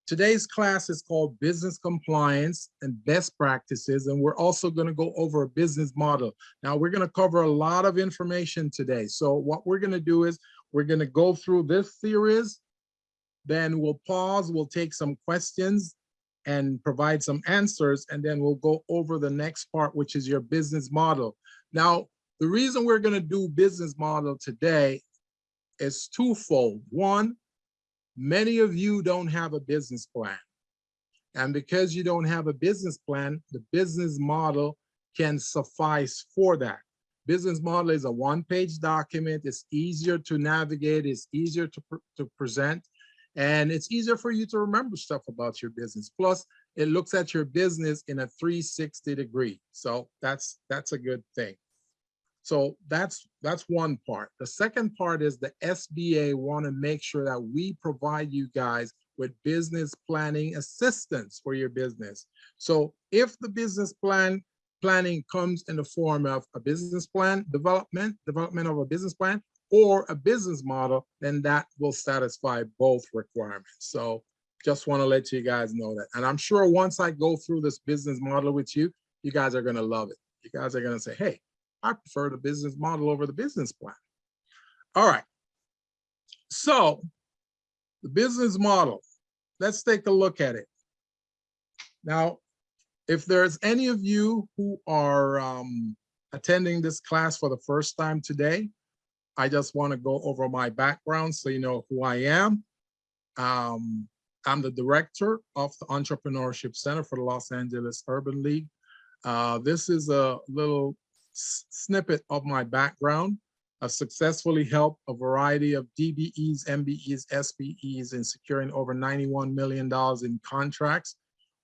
Today's class is called Business Compliance and Best Practices, and we're also going to go over a business model. Now, we're going to cover a lot of information today. So what we're going to do is we're going to go through this series, then we'll pause, we'll take some questions and provide some answers, and then we'll go over the next part, which is your business model. Now, the reason we're going to do business model today is twofold. One, many of you don't have a business plan. And because you don't have a business plan, the business model can suffice for that. Business model is a one-page document. It's easier to navigate. It's easier to present. And it's easier for you to remember stuff about your business. Plus, it looks at your business in a 360 degree. So that's a good thing. So that's one part. The second part is the SBA want to make sure that we provide you guys with business planning assistance for your business. So if the business planning comes in the form of a business plan development of a business plan or a business model, then that will satisfy both requirements. So just want to let you guys know that. And I'm sure once I go through this business model with you, you guys are going to love it. You guys are going to say, hey, I prefer the business model over the business plan. All right. So the business model, let's take a look at it. Now, if there's any of you who are attending this class for the first time today, I just want to go over my background so you know who I am. I'm the director of the Entrepreneurship Center for the Los Angeles Urban League. This is a little snippet of my background. I've successfully helped a variety of DBEs, MBEs, SBEs in securing over $91 million in contracts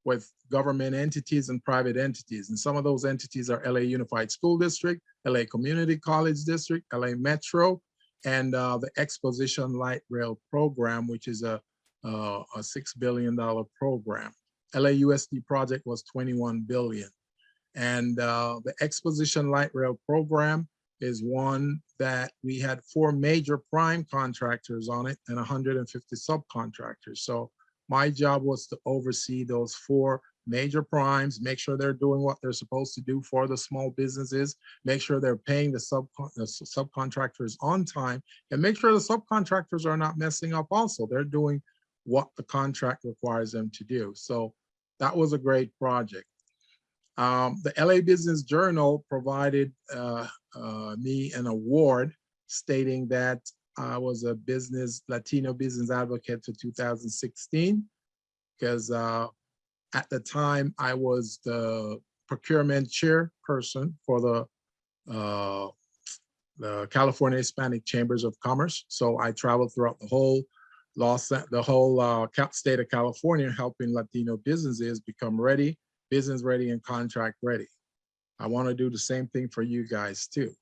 with government entities and private entities. And some of those entities are LA Unified School District, LA Community College District, LA Metro, and the Exposition Light Rail Program, which is a $6 billion program. LAUSD project was $21 billion. And the Exposition Light Rail Program is one that we had 4 major prime contractors on it and 150 subcontractors. So my job was to oversee those 4 major primes, make sure they're doing what they're supposed to do for the small businesses, make sure they're paying the subcontractors on time, and make sure the subcontractors are not messing up also. They're doing what the contract requires them to do. So that was a great project. The LA Business Journal provided me an award stating that I was a Latino business advocate for 2016, because at the time I was the procurement chairperson for the California Hispanic Chambers of Commerce. So I traveled throughout the whole state of California, helping Latino businesses become ready, business ready, and contract ready. I want to do the same thing for you guys too.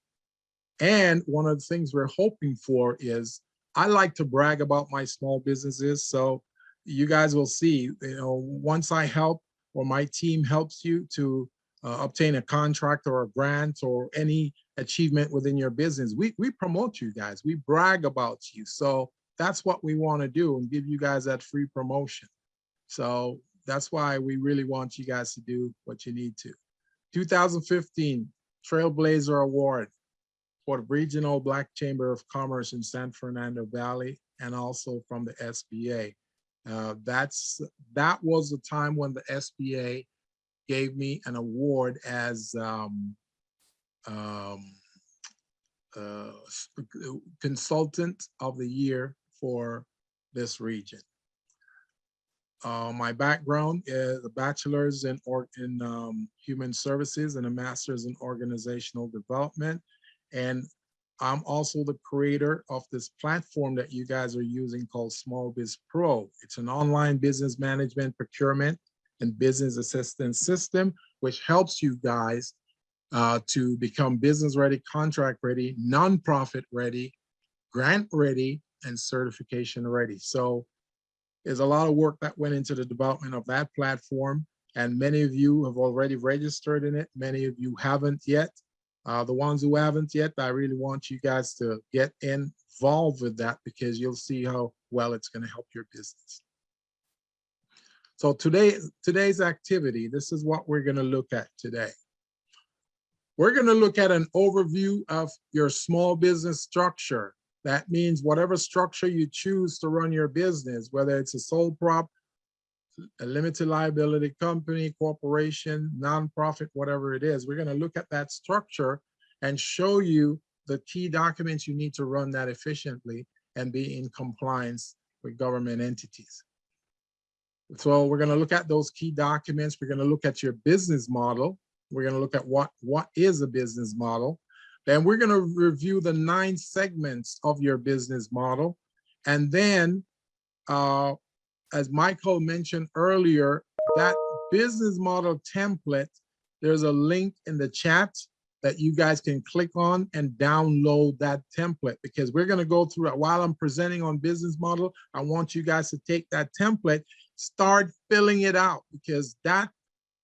And one of the things we're hoping for is, I like to brag about my small businesses. So you guys will see, once I help or my team helps you to obtain a contract or a grant or any achievement within your business, we promote you guys, we brag about you. So that's what we want to do, and give you guys that free promotion. So that's why we really want you guys to do what you need to. 2015 Trailblazer Award for the Regional Black Chamber of Commerce in San Fernando Valley, and also from the SBA. That was the time when the SBA gave me an award as Consultant of the Year for this region. My background is a bachelor's in human services and a master's in organizational development. And I'm also the creator of this platform that you guys are using called Small Biz Pro. It's an online business management, procurement, and business assistance system, which helps you guys to become business ready, contract ready, nonprofit ready, grant ready, and certification ready. So there's a lot of work that went into the development of that platform, and many of you have already registered in it. Many of you haven't yet. The ones who haven't yet, I really want you guys to get involved with that, because you'll see how well it's going to help your business. So today's activity, this is what we're going to look at today. We're going to look at an overview of your small business structure. That means whatever structure you choose to run your business, whether it's a sole prop, a limited liability company, corporation, nonprofit, whatever it is, we're going to look at that structure and show you the key documents you need to run that efficiently and be in compliance with government entities. So we're going to look at those key documents. We're going to look at your business model. We're going to look at what is a business model. Then we're going to review the 9 segments of your business model. And then, as Michael mentioned earlier, that business model template, there's a link in the chat that you guys can click on and download that template, because we're going to go through it while I'm presenting on business model. I want you guys to take that template, start filling it out, because that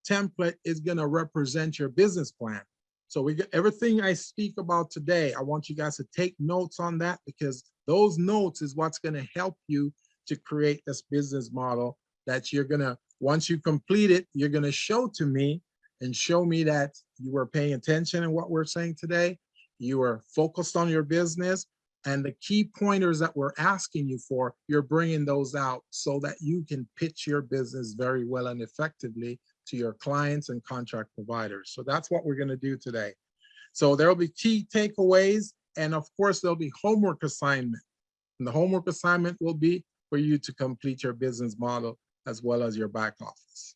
template is going to represent your business plan. So we get everything I speak about today. I want you guys to take notes on that, because those notes is what's going to help you to create this business model that you're going to, once you complete it, you're going to show to me and show me that you were paying attention in what we're saying today. You were focused on your business, and the key pointers that we're asking you for, you're bringing those out so that you can pitch your business very well and effectively to your clients and contract providers. So that's what we're going to do today. So there'll be key takeaways, and of course there'll be homework assignment. And the homework assignment will be for you to complete your business model as well as your back office.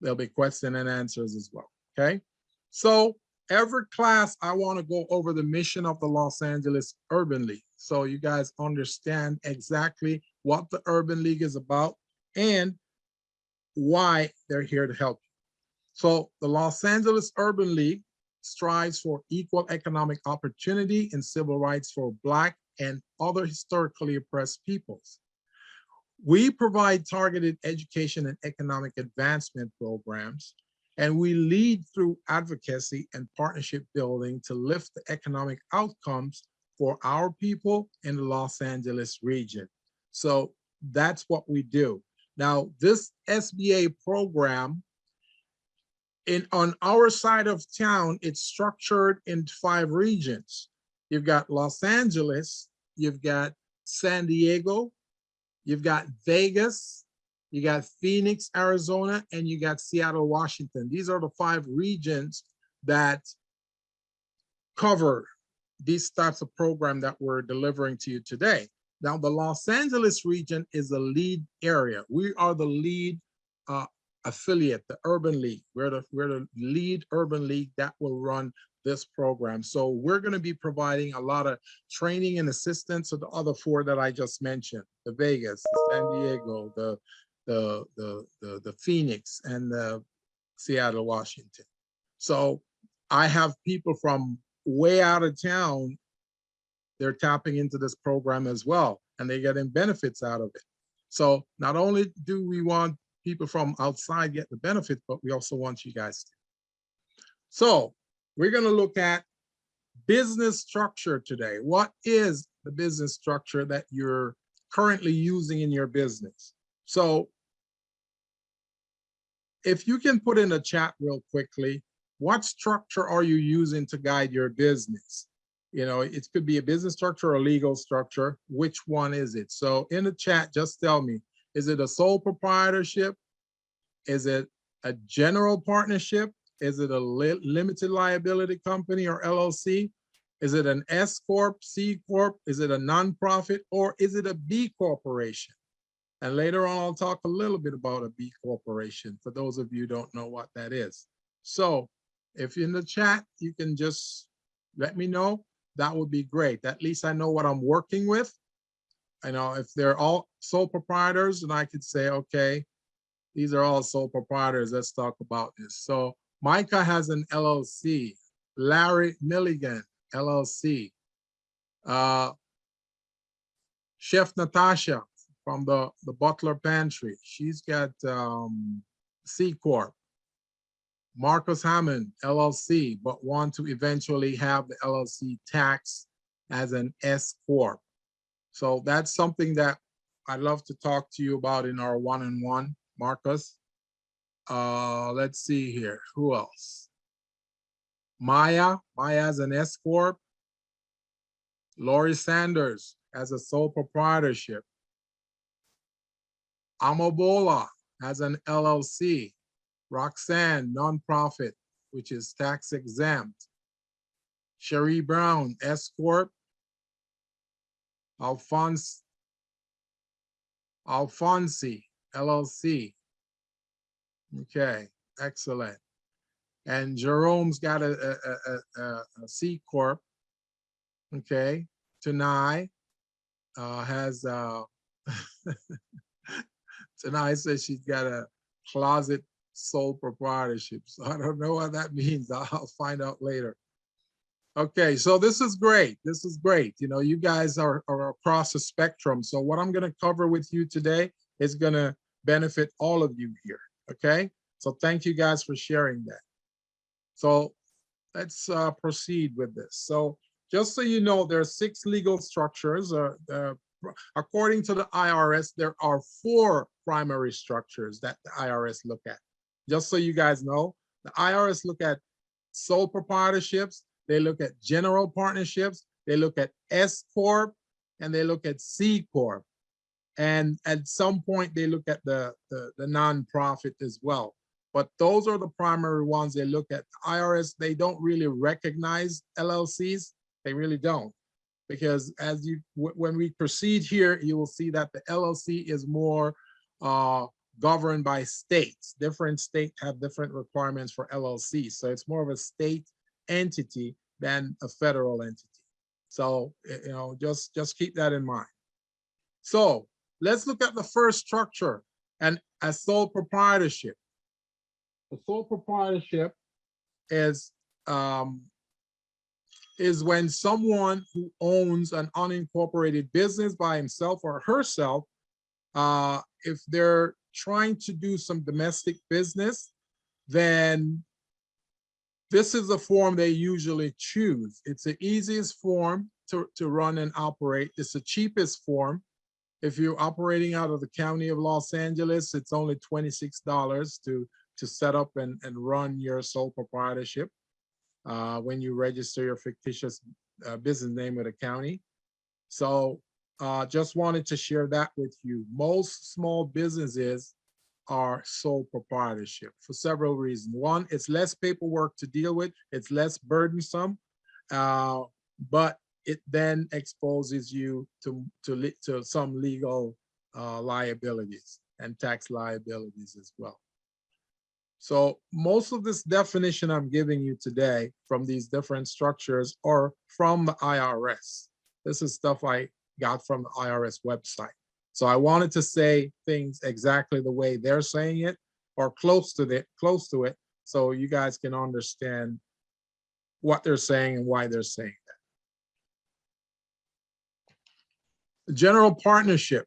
There'll be question and answers as well, okay? So every class, I want to go over the mission of the Los Angeles Urban League, so you guys understand exactly what the Urban League is about and why they're here to help you. So the Los Angeles Urban League strives for equal economic opportunity and civil rights for Black and other historically oppressed peoples. We provide targeted education and economic advancement programs, and we lead through advocacy and partnership building to lift the economic outcomes for our people in the Los Angeles region. So that's what we do. Now, this SBA program, on our side of town, it's structured in 5 regions. You've got Los Angeles, you've got San Diego, you've got Vegas, you got Phoenix, Arizona, and you got Seattle, Washington. These are the 5 regions that cover these types of program that we're delivering to you today. Now, the Los Angeles region is the lead area. We are the lead affiliate, the Urban League. We're the lead Urban League that will run this program. So we're going to be providing a lot of training and assistance to the other 4 that I just mentioned: the Vegas, the San Diego, the Phoenix, and the Seattle, Washington. So I have people from way out of town. They're tapping into this program as well, and they're getting benefits out of it. So not only do we want people from outside get the benefits, but we also want you guys to. So we're going to look at business structure today. What is the business structure that you're currently using in your business? So if you can put in a chat real quickly, what structure are you using to guide your business? You know, it could be a business structure or a legal structure. Which one is it? So in the chat, just tell me, is it a sole proprietorship? Is it a general partnership? Is it a limited liability company or LLC? Is it an S Corp, C Corp? Is it a nonprofit, or is it a B corporation? And later on, I'll talk a little bit about a B corporation for those of you who don't know what that is. So if you're in the chat, you can just let me know. That would be great. At least I know what I'm working with. I know if they're all sole proprietors, then I could say, okay, these are all sole proprietors. Let's talk about this. So Micah has an LLC. Larry Milligan, LLC. Chef Natasha from the Butler Pantry. She's got C Corp. Marcus Hammond, LLC, but want to eventually have the LLC tax as an S Corp. So that's something that I'd love to talk to you about in our one-on-one, Marcus. Let's see here. Who else? Maya as an S Corp. Lori Sanders as a sole proprietorship. Amabola as an LLC. Roxanne, nonprofit, which is tax exempt. Cherie Brown, S Corp. Alfonsi, LLC. Okay, excellent. And Jerome's got a C Corp. Okay, Tanai has Tanai says she's got a closet sole proprietorship. So I don't know what that means. I'll find out later. Okay, so this is great. This is great. You know, you guys are across the spectrum. So what I'm going to cover with you today is going to benefit all of you here. Okay, so thank you guys for sharing that. So let's proceed with this. So just so you know, there are 6 legal structures. According to the IRS, there are 4 primary structures that the IRS look at. Just so you guys know, the IRS look at sole proprietorships, they look at general partnerships, they look at S Corp, and they look at C Corp. And at some point, they look at the nonprofit as well. But those are the primary ones they look at. The IRS, they don't really recognize LLCs. They really don't. Because as when we proceed here, you will see that the LLC is more governed by states. Different states have different requirements for LLC. So it's more of a state entity than a federal entity. So, you know, just keep that in mind. So let's look at the first structure, and a sole proprietorship. A sole proprietorship is when someone who owns an unincorporated business by himself or herself, if they're trying to do some domestic business, then this is the form they usually choose. It's the easiest form to run and operate. It's the cheapest form. If you're operating out of the county of Los Angeles, it's only $26 to set up and run your sole proprietorship when you register your fictitious business name with the county. So just wanted to share that with you. Most small businesses are sole proprietorship for several reasons. One, it's less paperwork to deal with. It's less burdensome, but it then exposes you to some legal liabilities and tax liabilities as well. So most of this definition I'm giving you today from these different structures are from the IRS. This is stuff I got from the IRS website. So I wanted to say things exactly the way they're saying it, or close to it, so you guys can understand what they're saying and why they're saying that. General partnership.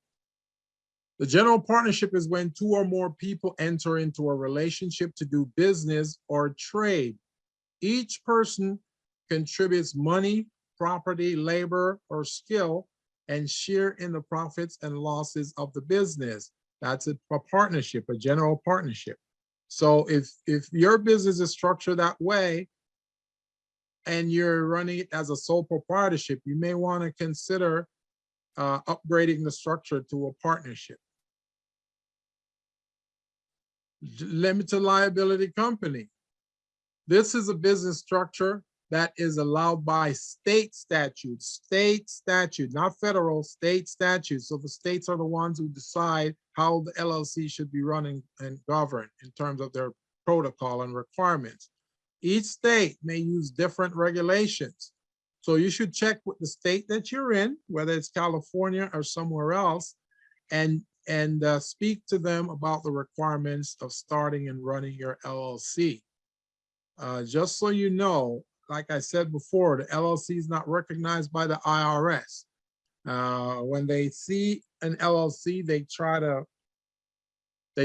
The general partnership is when 2 or more people enter into a relationship to do business or trade. Each person contributes money, property, labor, or skill, and share in the profits and losses of the business. That's a partnership, a general partnership. So if your business is structured that way and you're running it as a sole proprietorship, you may want to consider upgrading the structure to a partnership. Limited liability company. This is a business structure that is allowed by state statute, not federal, state statute. So the states are the ones who decide how the LLC should be running and governed in terms of their protocol and requirements. Each state may use different regulations. So you should check with the state that you're in, whether it's California or somewhere else, and speak to them about the requirements of starting and running your LLC. Just so you know, like I said before, the LLC is not recognized by the IRS. When they see an LLC, they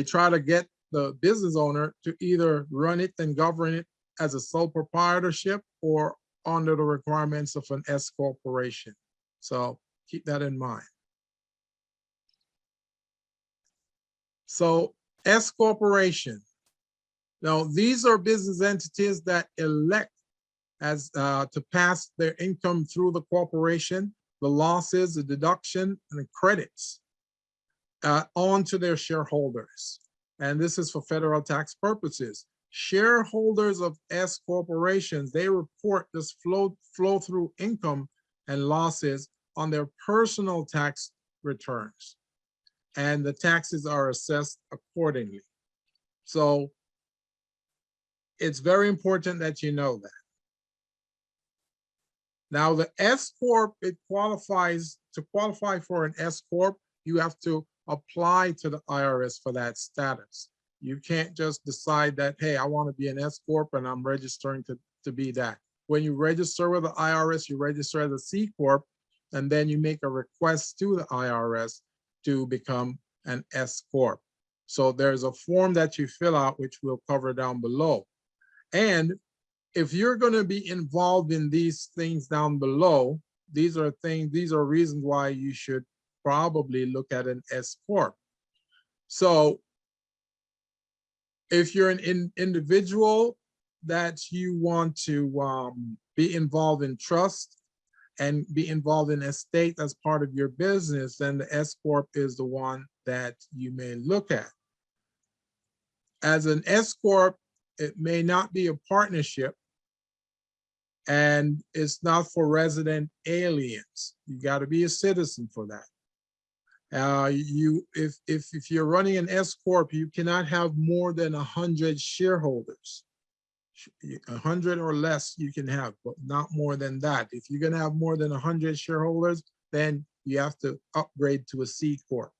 try to get the business owner to either run it and govern it as a sole proprietorship or under the requirements of an S corporation. So keep that in mind. So S corporation, Now, these are business entities that elect as to pass their income through the corporation, the losses, the deduction, and the credits on to their shareholders. And this is for federal tax purposes. Shareholders of S corporations, they report this flow through income and losses on their personal tax returns, and the taxes are assessed accordingly. So it's very important that you know that. Now, the S Corp, it qualifies, to qualify for an S Corp, you have to apply to the IRS for that status. You can't just decide that, hey, I want to be an S Corp and I'm registering to be that. When you register with the IRS, you register as a C Corp, and then you make a request to the IRS to become an S Corp. So there's a form that you fill out, which we'll cover down below. And if you're going to be involved in these things down below, these are reasons why you should probably look at an S Corp. So if you're an individual that you want to be involved in trust and be involved in estate as part of your business, then the S Corp is the one that you may look at. As an S Corp, it may not be a partnership, and it's not for resident aliens. You got to be a citizen for that. If you're running an S Corp, you cannot have more than 100 shareholders. 100 or less you can have, but not more than that. If you're going to have more than 100 shareholders, then you have to upgrade to a C Corp.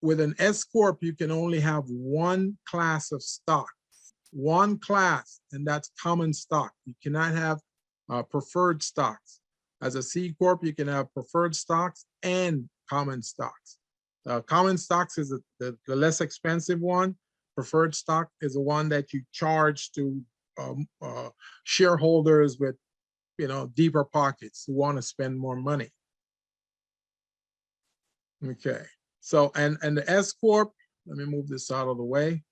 With an S Corp, you can only have one class of stock, one class, and that's common stock. You cannot have preferred stocks. As a C Corp, you can have preferred stocks and common stocks. Common stocks is the less expensive one. Preferred stock is the one that you charge to shareholders with, deeper pockets who want to spend more money. Okay, so and the S Corp, let me move this out of the way.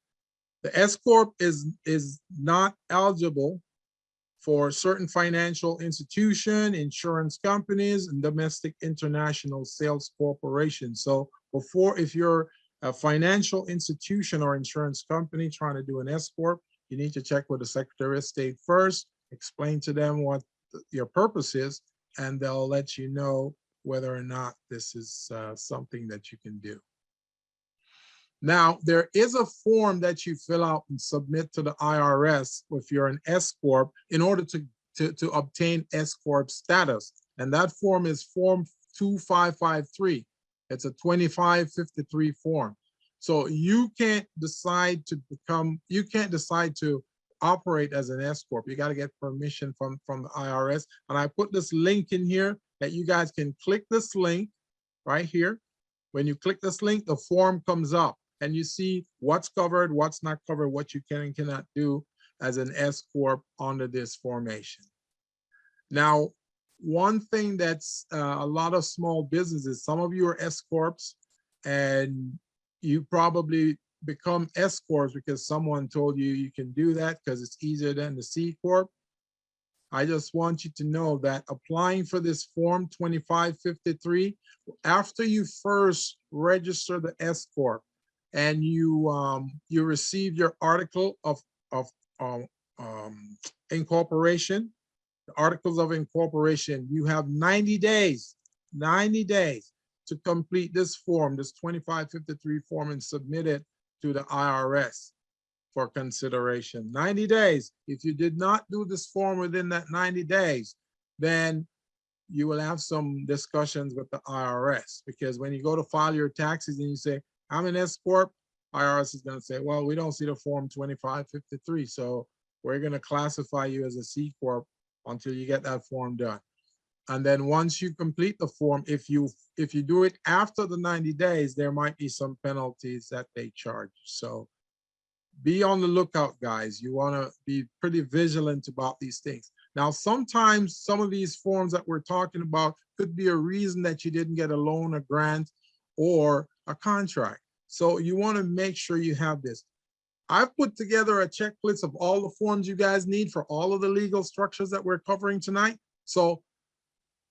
The S Corp is not eligible for certain financial institution, insurance companies, and domestic international sales corporations. So if you're a financial institution or insurance company trying to do an S Corp, you need to check with the Secretary of State first, explain to them what your purpose is, and they'll let you know whether or not this is something that you can do. Now, there is a form that you fill out and submit to the IRS if you're an S Corp in order to obtain S Corp status. And that form is Form 2553. It's a 2553 form. So you can't decide to operate as an S Corp. You got to get permission from the IRS. And I put this link in here that you guys can click this link right here. When you click this link, the form comes up and you see what's covered, what's not covered, what you can and cannot do as an S Corp under this formation. Now, one thing that's a lot of small businesses, some of you are S Corps, and you probably become S Corps because someone told you you can do that because it's easier than the C Corp. I just want you to know that applying for this form 2553, after you first register the S Corp and you receive your article of incorporation, the articles of incorporation, you have 90 days to complete this form, this 2553 form, and submit it to the IRS for consideration. 90 days. If you did not do this form within that 90 days, then you will have some discussions with the IRS, because when you go to file your taxes and you say, I'm an S Corp, IRS is going to say, well, we don't see the form 2553, so we're going to classify you as a C Corp until you get that form done. And then once you complete the form, if you do it after the 90 days, there might be some penalties that they charge. So be on the lookout, guys. You want to be pretty vigilant about these things. Now, sometimes some of these forms that we're talking about could be a reason that you didn't get a loan, a grant, or a contract. So you want to make sure you have this. I've put together a checklist of all the forms you guys need for all of the legal structures that we're covering tonight. So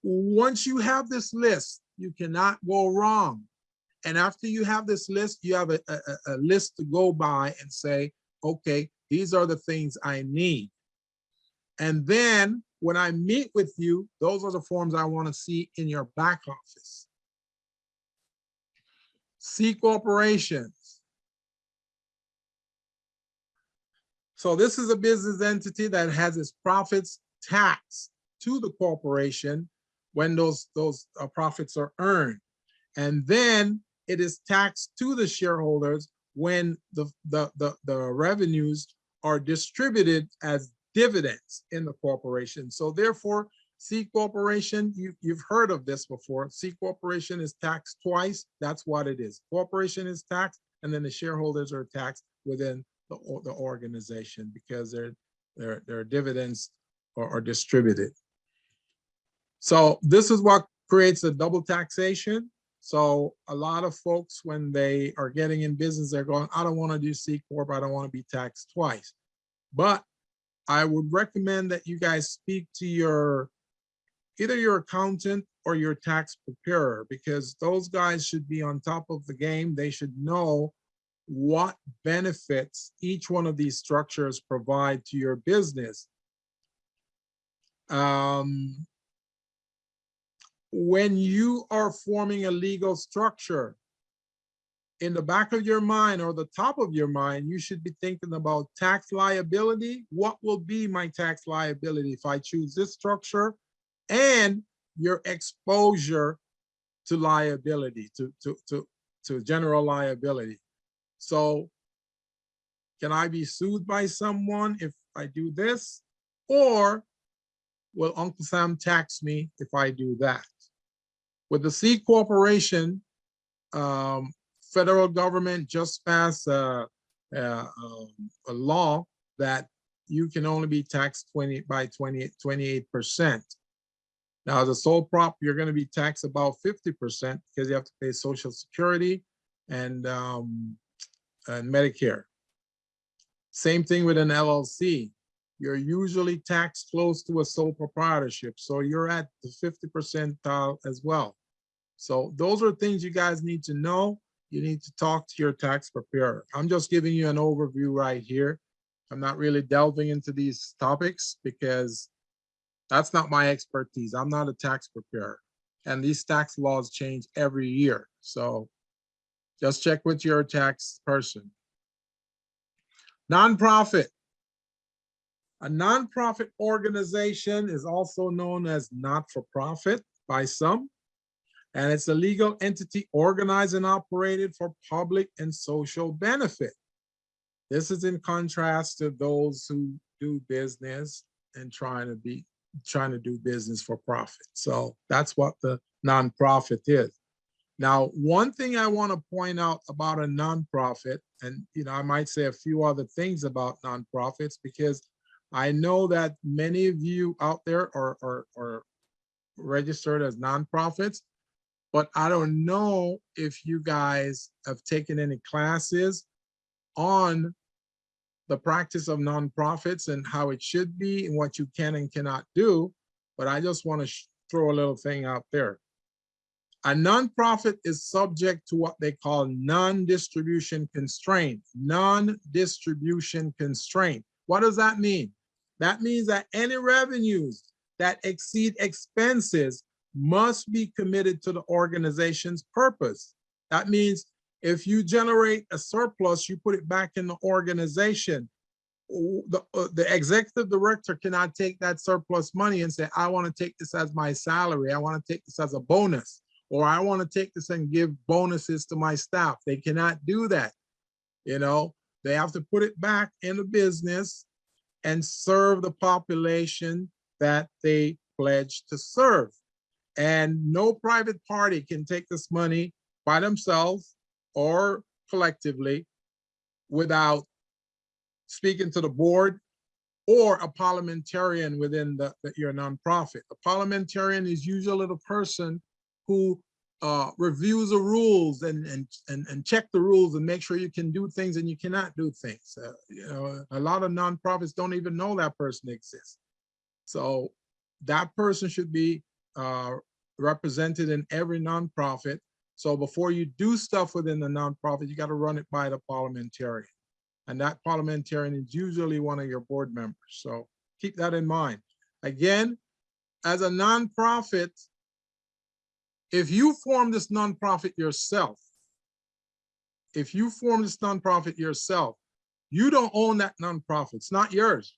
once you have this list, you cannot go wrong. And after you have this list, you have a list to go by and say, okay, these are the things I need. And then when I meet with you, those are the forms I want to see in your back office. C corporations. So this is a business entity that has its profits taxed to the corporation when those profits are earned. And then it is taxed to the shareholders when the revenues are distributed as dividends in the corporation. So therefore, C corporation, you've heard of this before. C corporation is taxed twice. That's what it is. Corporation is taxed, and then the shareholders are taxed within the organization because their dividends are distributed. So this is what creates a double taxation. So a lot of folks, when they are getting in business, they're going, I don't want to do C Corp. I don't want to be taxed twice. But I would recommend that you guys speak to either your accountant or your tax preparer, because those guys should be on top of the game. They should know what benefits each one of these structures provide to your business. When you are forming a legal structure, in the back of your mind or the top of your mind, you should be thinking about tax liability. What will be my tax liability if I choose this structure? And your exposure to liability, to general liability. So can I be sued by someone if I do this? Or will Uncle Sam tax me if I do that? With the C corporation, federal government just passed a law that you can only be taxed 28%. Now, as a sole prop, you're going to be taxed about 50% because you have to pay Social Security and Medicare. Same thing with an LLC. You're usually taxed close to a sole proprietorship, so you're at the 50% as well. So those are things you guys need to know. You need to talk to your tax preparer. I'm just giving you an overview right here. I'm not really delving into these topics because that's not my expertise. I'm not a tax preparer. And these tax laws change every year. So just check with your tax person. Nonprofit. A nonprofit organization is also known as not-for-profit by some. And it's a legal entity organized and operated for public and social benefit. This is in contrast to those who do business and trying to do business for profit. So that's what the nonprofit is. Now, one thing I want to point out about a nonprofit, and I might say a few other things about nonprofits, because I know that many of you out there are registered as nonprofits. But I don't know if you guys have taken any classes on the practice of nonprofits and how it should be and what you can and cannot do. But I just want to throw a little thing out there. A nonprofit is subject to what they call non-distribution constraint. Non-distribution constraint. What does that mean? That means that any revenues that exceed expenses must be committed to the organization's purpose. That means if you generate a surplus, you put it back in the organization. The executive director cannot take that surplus money and say, I want to take this as my salary. I want to take this as a bonus, or I want to take this and give bonuses to my staff. They cannot do that. They have to put it back in the business and serve the population that they pledge to serve. And no private party can take this money by themselves or collectively without speaking to the board or a parliamentarian within your nonprofit. A parliamentarian is usually the person who reviews the rules and check the rules and make sure you can do things and you cannot do things. You know, a lot of nonprofits don't even know that person exists. So that person should be represented in every nonprofit. So before you do stuff within the nonprofit, you got to run it by the parliamentarian. And that parliamentarian is usually one of your board members. So keep that in mind. Again, as a nonprofit, if you form this nonprofit yourself, you don't own that nonprofit. It's not yours.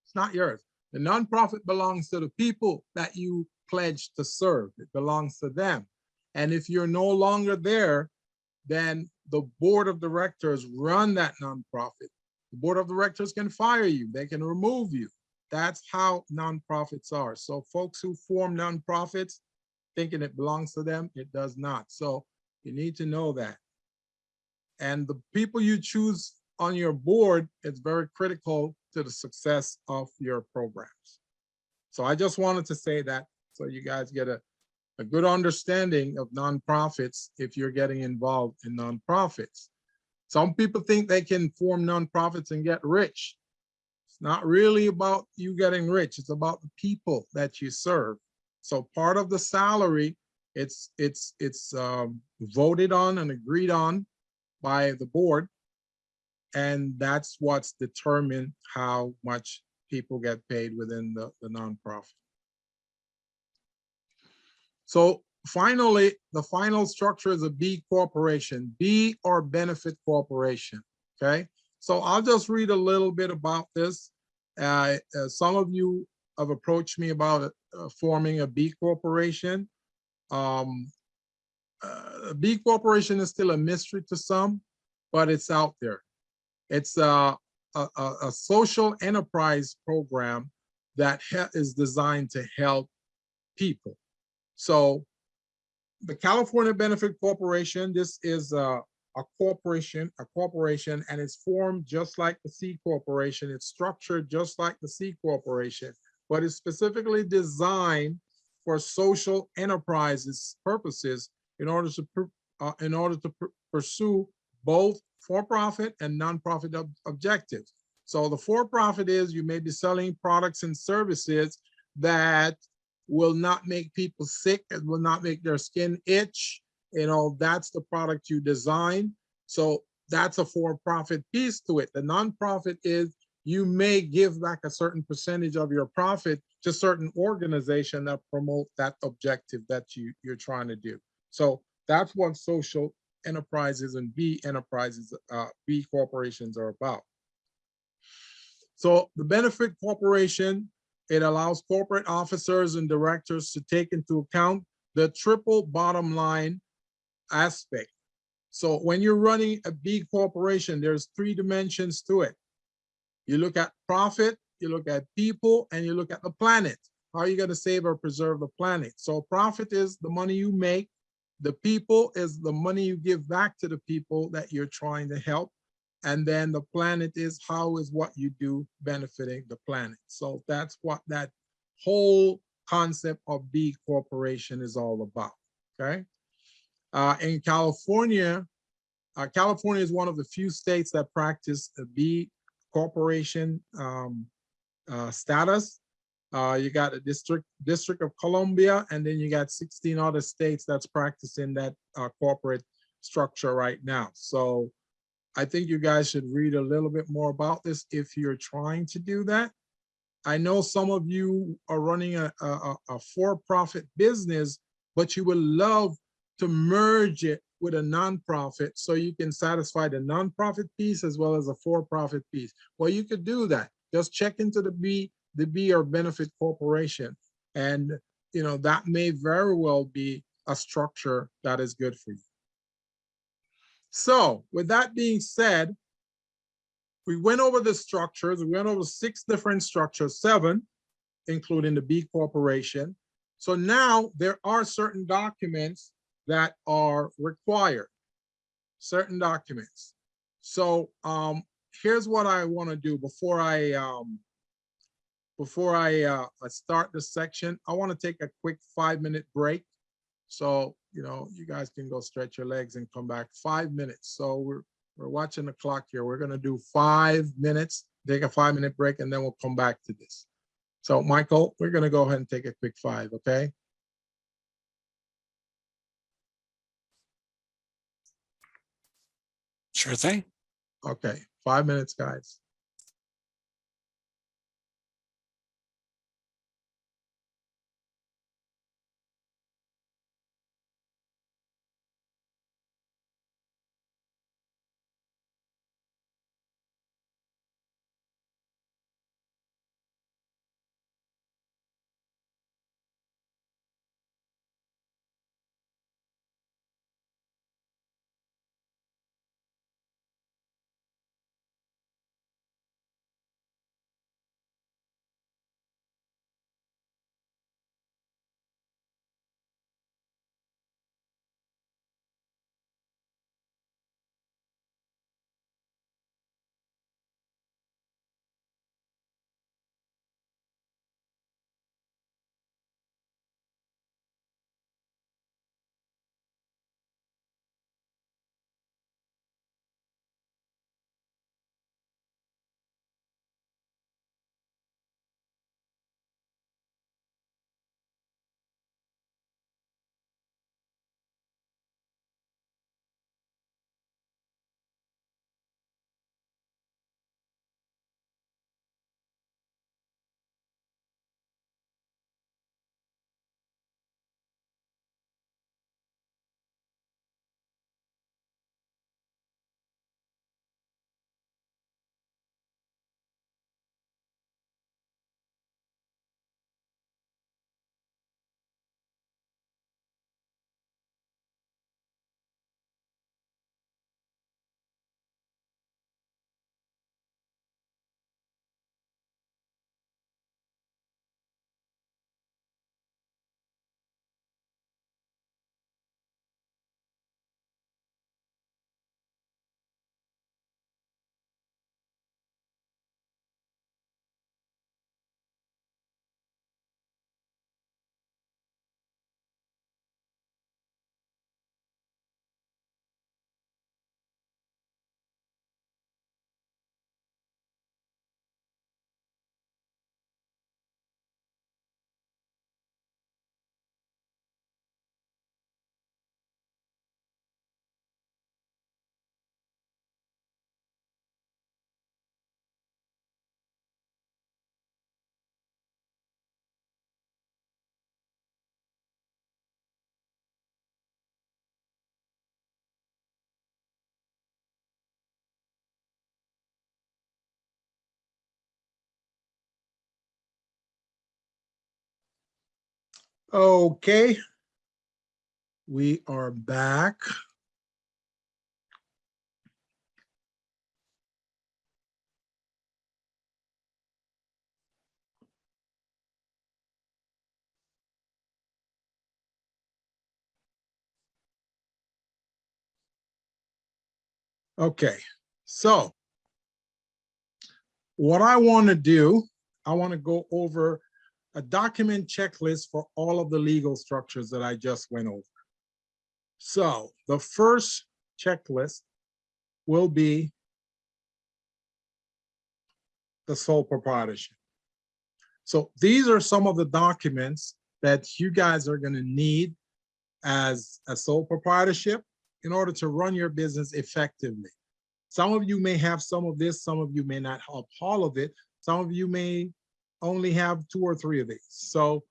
It's not yours. The nonprofit belongs to the people that you pledge to serve. It belongs to them. And if you're no longer there, then the board of directors run that nonprofit. The board of directors can fire you. They can remove you. That's how nonprofits are. So folks who form nonprofits thinking it belongs to them, it does not. So you need to know that. And the people you choose on your board is very critical to the success of your programs. So I just wanted to say that so you guys get a good understanding of nonprofits if you're getting involved in nonprofits. Some people think they can form nonprofits and get rich. It's not really about you getting rich. It's about the people that you serve. So part of the salary, it's voted on and agreed on by the board. And that's what's determined how much people get paid within the nonprofit. So finally, the final structure is a B corporation, B or benefit corporation, okay? So I'll just read a little bit about this. Some of you have approached me about forming a B corporation. A B corporation is still a mystery to some, but it's out there. It's a social enterprise program that is designed to help people. So the California Benefit Corporation, this is a corporation, and it's formed just like the C Corporation. It's structured just like the C Corporation, but it's specifically designed for social enterprises purposes in order to pursue both for-profit and nonprofit objectives. So the for-profit is you may be selling products and services that will not make people sick, it will not make their skin itch. You know, that's the product you design. So that's a for-profit piece to it. The nonprofit is you may give back a certain percentage of your profit to certain organization that promote that objective that you're trying to do. So that's what social enterprises and B enterprises, B corporations are about. So the benefit corporation, it allows corporate officers and directors to take into account the triple bottom line aspect. So when you're running a B corporation, there's 3 dimensions to it. You look at profit, you look at people, and you look at the planet. How are you going to save or preserve the planet? So profit is the money you make. The people is the money you give back to the people that you're trying to help. And then the planet is how is what you do benefiting the planet. So that's what that whole concept of B corporation is all about, okay? In California, California is one of the few states that practice a B corporation status. You got a District of Columbia, and then you got 16 other states that's practicing that corporate structure right now. So I think you guys should read a little bit more about this if you're trying to do that. I know some of you are running a for-profit business, but you would love to merge it with a nonprofit so you can satisfy the nonprofit piece as well as a for-profit piece. Well, you could do that. Just check into the B or benefit corporation, and you know that may very well be a structure that is good for you. So with that being said, we went over the structures. We went over 6 different structures, 7, including the B corporation. So now there are certain documents that are required, certain documents. So here's what I want to do before I start this section. I want to take a quick 5-minute break. So you know, you guys can go stretch your legs and come back. 5 minutes. So we're watching the clock here. We're gonna do 5 minutes, take a 5-minute break, and then we'll come back to this. So Michael, we're gonna go ahead and take a quick 5, okay? Sure thing. Okay, 5 minutes, guys. Okay, we are back. Okay, so what I want to do, I want to go over a document checklist for all of the legal structures that I just went over. So the first checklist will be the sole proprietorship. So these are some of the documents that you guys are going to need as a sole proprietorship in order to run your business effectively. Some of you may have some of this, some of you may not have all of it. Some of you may only have 2 or 3 of these. So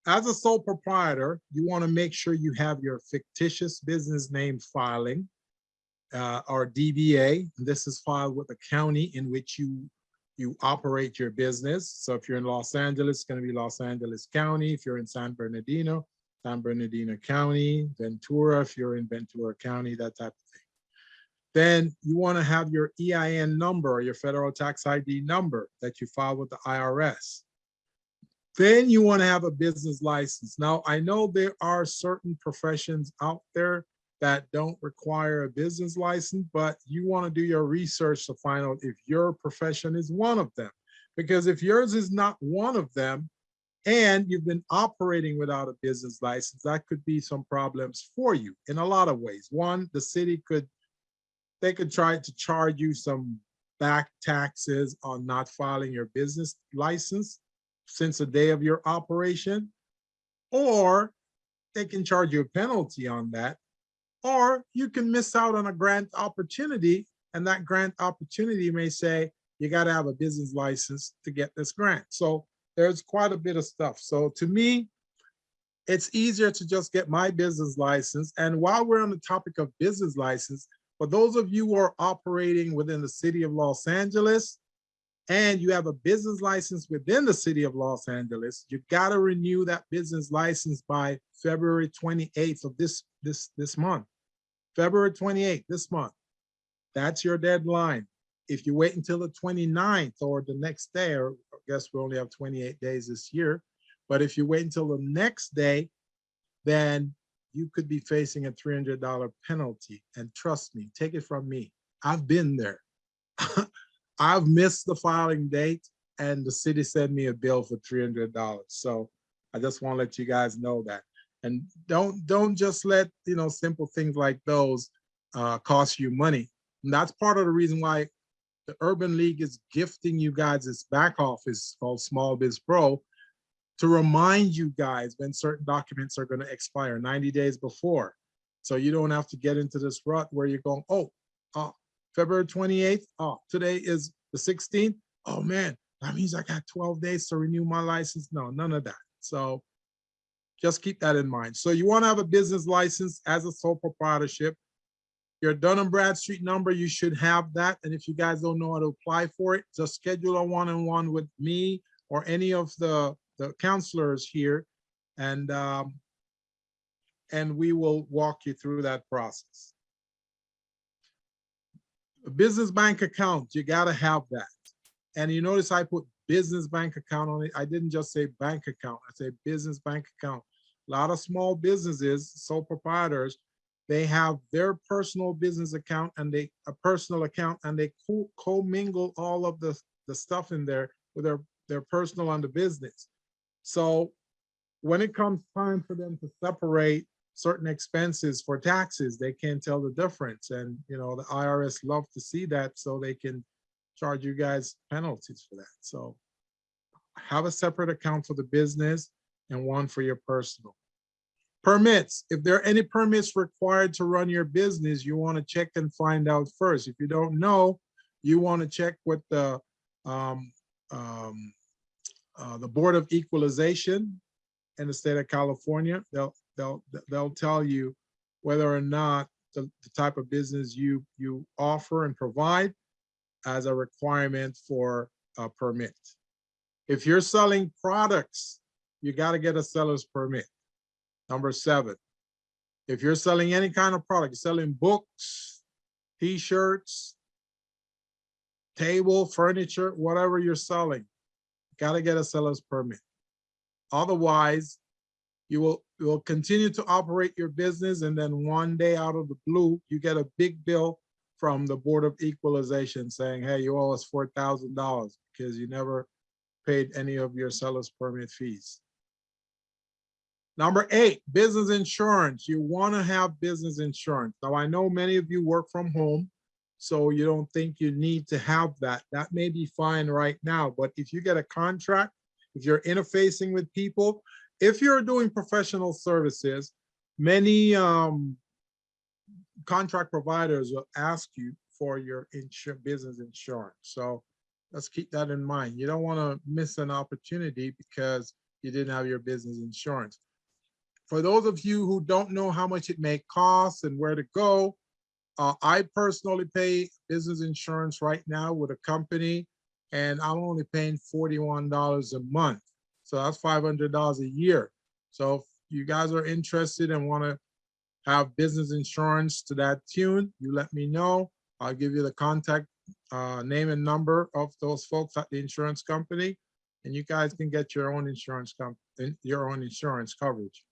as a sole proprietor, you want to make sure you have your fictitious business name filing, or DBA. This is filed with the county in which you operate your business. So if you're in Los Angeles, it's going to be Los Angeles County. If you're in San Bernardino, San Bernardino County. Ventura, if you're in Ventura County, that type of thing. Then you want to have your EIN number, or your federal tax ID number that you file with the IRS. Then you want to have a business license. Now, I know there are certain professions out there that don't require a business license, but you want to do your research to find out if your profession is one of them. Because if yours is not one of them, and you've been operating without a business license, that could be some problems for you in a lot of ways. One, the city could try to charge you some back taxes on not filing your business license since the day of your operation, or they can charge you a penalty on that, or you can miss out on a grant opportunity, and that grant opportunity may say you got to have a business license to get this grant. So there's quite a bit of stuff. So to me, it's easier to just get my business license. And while we're on the topic of business license, for those of you who are operating within the city of Los Angeles and you have a business license within the city of Los Angeles, you got to renew that business license by February 28th of this month. February 28th, this month. That's your deadline. If you wait until the 29th or the next day, or I guess we only have 28 days this year, but if you wait until the next day, then you could be facing a $300 penalty. And trust me, take it from me, I've been there. I've missed the filing date and the city sent me a bill for $300. So I just want to let you guys know that. And don't just let, simple things like those cost you money. And that's part of the reason why the Urban League is gifting you guys this back office called Small Biz Pro to remind you guys when certain documents are going to expire 90 days before. So you don't have to get into this rut where you're going, February 28th, today is the 16th. Oh man, that means I got 12 days to renew my license. No, none of that. So just keep that in mind. So you want to have a business license as a sole proprietorship. Your Dun & Bradstreet number, you should have that. And if you guys don't know how to apply for it, just schedule a one-on-one with me or any of the counselors here, and we will walk you through that process. A business bank account, you got to have that. And you notice I put business bank account on it. I didn't just say bank account, I say business bank account. A lot of small businesses, sole proprietors, they have their personal business account and a personal account, and they commingle all of the stuff in there with their personal and the business. So when it comes time for them to separate certain expenses for taxes, they can't tell the difference. And the IRS love to see that, so they can charge you guys penalties for that. So have a separate account for the business and one for your personal. Permits. If there are any permits required to run your business, you want to check and find out first. If you don't know, you want to check with the Board of Equalization in the state of California. They'll tell you whether or not the type of business you offer and provide as a requirement for a permit. If you're selling products, you got to get a seller's permit. Number 7, if you're selling any kind of product, you're selling books, t-shirts, table, furniture, whatever you're selling, you got to get a seller's permit. Otherwise, you will continue to operate your business, and then one day out of the blue, you get a big bill from the Board of Equalization saying, hey, you owe us $4,000 because you never paid any of your seller's permit fees. Number 8, business insurance. You want to have business insurance. Now, I know many of you work from home, so you don't think you need to have that. That may be fine right now, but if you get a contract, if you're interfacing with people, if you're doing professional services, many contract providers will ask you for your business insurance. So let's keep that in mind. You don't want to miss an opportunity because you didn't have your business insurance. For those of you who don't know how much it may cost and where to go, I personally pay business insurance right now with a company, and I'm only paying $41 a month. So that's $500 a year. So if you guys are interested and want to have business insurance to that tune, you let me know. I'll give you the contact name and number of those folks at the insurance company, and you guys can get your own insurance coverage.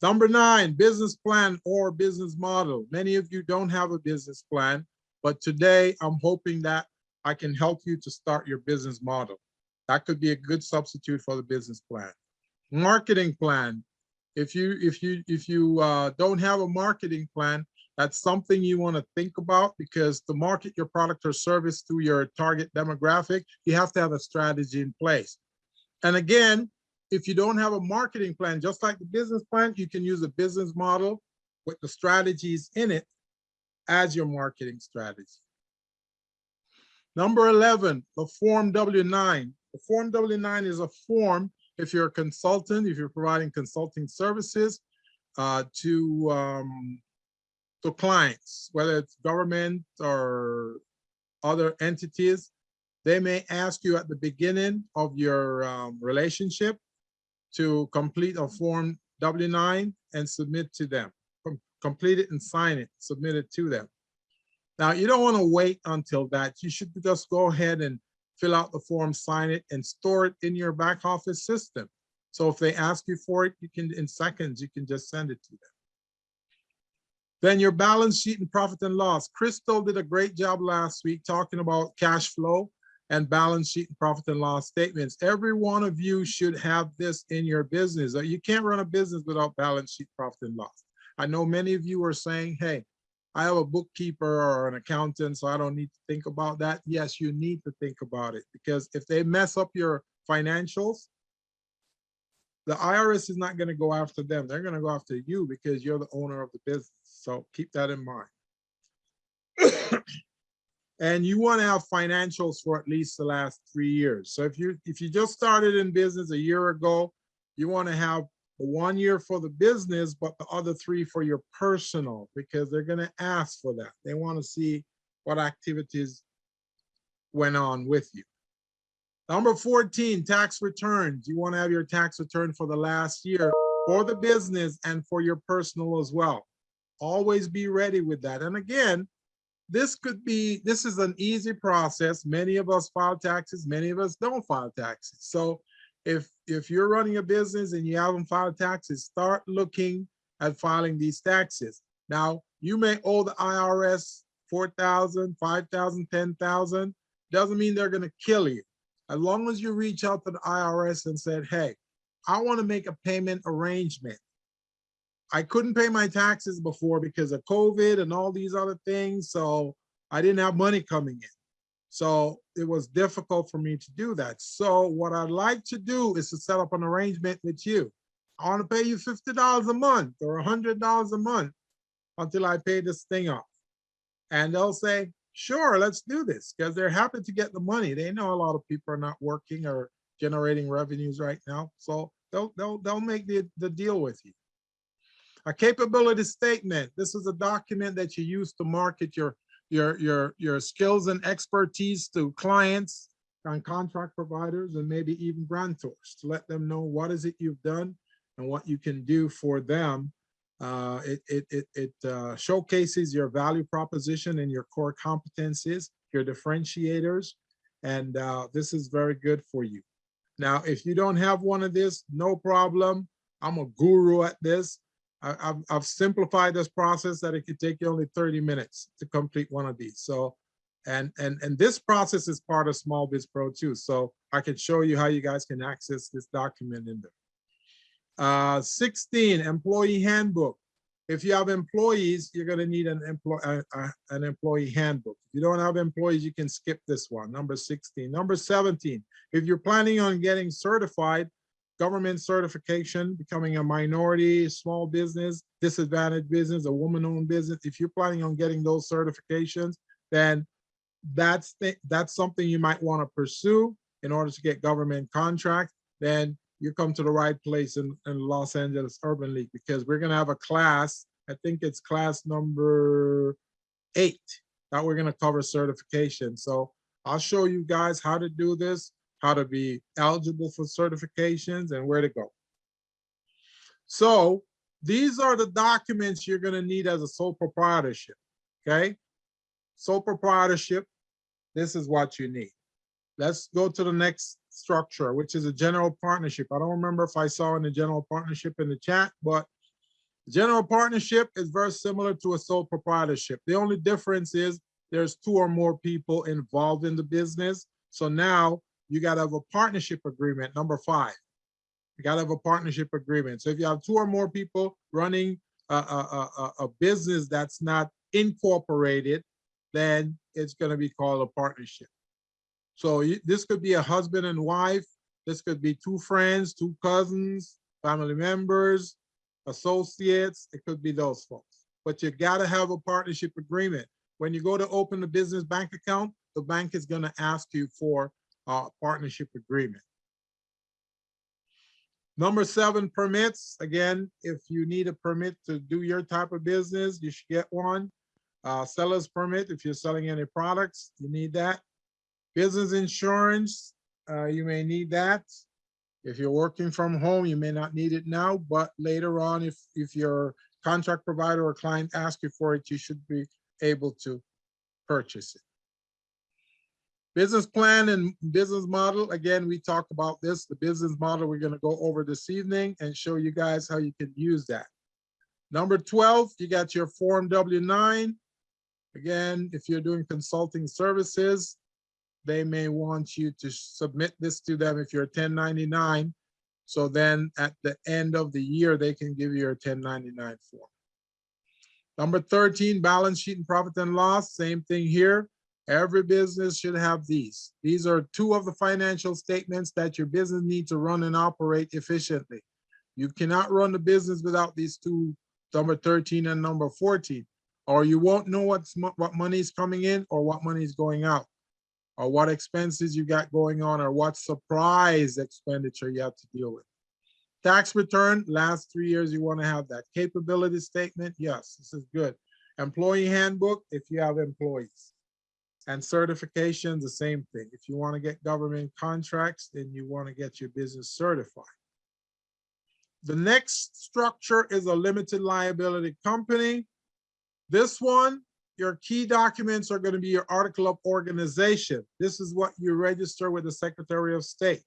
Number 9, business plan or business model. Many of you don't have a business plan, but today I'm hoping that I can help you to start your business model. That could be a good substitute for the business plan. Marketing plan. If you don't have a marketing plan, that's something you want to think about, because to market your product or service to your target demographic, you have to have a strategy in place. And again, if you don't have a marketing plan, just like the business plan, you can use a business model with the strategies in it as your marketing strategy. Number 11, the Form W-9. The Form W-9 is a form if you're a consultant, if you're providing consulting services to clients, whether it's government or other entities. They may ask you at the beginning of your relationship to complete a Form W-9 and submit to them. Complete it and sign it, submit it to them. Now, you don't want to wait until that. You should just go ahead and fill out the form, sign it, and store it in your back office system. So if they ask you for it, you can, in seconds, you can just send it to them. Then your balance sheet and profit and loss. Crystal did a great job last week talking about cash flow and balance sheet and profit and loss statements. Every one of you should have this in your business. You can't run a business without balance sheet, profit and loss. I know many of you are saying, hey, I have a bookkeeper or an accountant, so I don't need to think about that. Yes, you need to think about it, because if they mess up your financials, the IRS is not going to go after them. They're going to go after you because you're the owner of the business. So keep that in mind. And you want to have financials for at least the last 3 years. So if you just started in business a year ago, you want to have the 1 year for the business, but the other 3 for your personal, because they're going to ask for that. They want to see what activities went on with you. Number 14, tax returns. You want to have your tax return for the last year for the business and for your personal as well. Always be ready with that. And again, this is an easy process. Many of us file taxes, many of us don't file taxes. So if you're running a business and you haven't filed taxes, start looking at filing these taxes. Now, you may owe the IRS $4,000, $5,000, $10,000. Doesn't mean they're going to kill you. As long as you reach out to the IRS and said, hey, I want to make a payment arrangement. I couldn't pay my taxes before because of COVID and all these other things, so I didn't have money coming in. So it was difficult for me to do that. So what I'd like to do is to set up an arrangement with you. I want to pay you $50 a month or $100 a month until I pay this thing off. And they'll say, sure, let's do this, because they're happy to get the money. They know a lot of people are not working or generating revenues right now. So they'll make the deal with you. A capability statement. This is a document that you use to market your skills and expertise to clients and contract providers and maybe even grantors, to let them know what is it you've done and what you can do for them. It showcases your value proposition and your core competencies, your differentiators, and this is very good for you. Now, if you don't have one of this, no problem. I'm a guru at this. I've simplified this process that it could take you only 30 minutes to complete one of these. So, and this process is part of Small Biz Pro too. So I can show you how you guys can access this document in there. 16, employee handbook. If you have employees, you're going to need an employee handbook. If you don't have employees, you can skip this one. Number 16. Number 17, if you're planning on getting certified, government certification, becoming a minority, small business, disadvantaged business, a woman-owned business, if you're planning on getting those certifications, then that's something you might want to pursue in order to get government contracts. Then you come to the right place in Los Angeles Urban League, because we're going to have a class, I think it's class number 8, that we're going to cover certification. So I'll show you guys how to do this, how to be eligible for certifications, and where to go. So these are the documents you're going to need as a sole proprietorship, okay? Sole proprietorship, this is what you need. Let's go to the next structure, which is a general partnership. I don't remember if I saw in the general partnership in the chat, but general partnership is very similar to a sole proprietorship. The only difference is there's 2 or more people involved in the business. So now you got to have a partnership agreement, number 5. You got to have a partnership agreement. So if you have 2 or more people running a business that's not incorporated, then it's going to be called a partnership. So this could be a husband and wife. This could be 2 friends, 2 cousins, family members, associates. It could be those folks. But you got to have a partnership agreement. When you go to open a business bank account, the bank is going to ask you for a partnership agreement. Number 7, permits. Again, if you need a permit to do your type of business, you should get one. Seller's permit, if you're selling any products, you need that. Business insurance, you may need that. If you're working from home, you may not need it now, but later on, if your contract provider or client asks you for it, you should be able to purchase it. Business plan and business model. Again, we talked about this. The business model we're going to go over this evening and show you guys how you can use that. Number 12, you got your Form W-9. Again, if you're doing consulting services, they may want you to submit this to them if you're 1099. So then at the end of the year, they can give you your 1099 form. Number 13, balance sheet and profit and loss. Same thing here. Every business should have these. These are 2 of the financial statements that your business needs to run and operate efficiently. You cannot run the business without these 2, number 13 and number 14, or you won't know what money is coming in or what money is going out, or what expenses you got going on, or what surprise expenditure you have to deal with. Tax return, last 3 years, you want to have that. Capability statement, yes, this is good. Employee handbook, if you have employees. And certifications, the same thing. If you want to get government contracts, then you want to get your business certified. The next structure is a limited liability company. This one, your key documents are going to be your article of organization. This is what you register with the Secretary of State.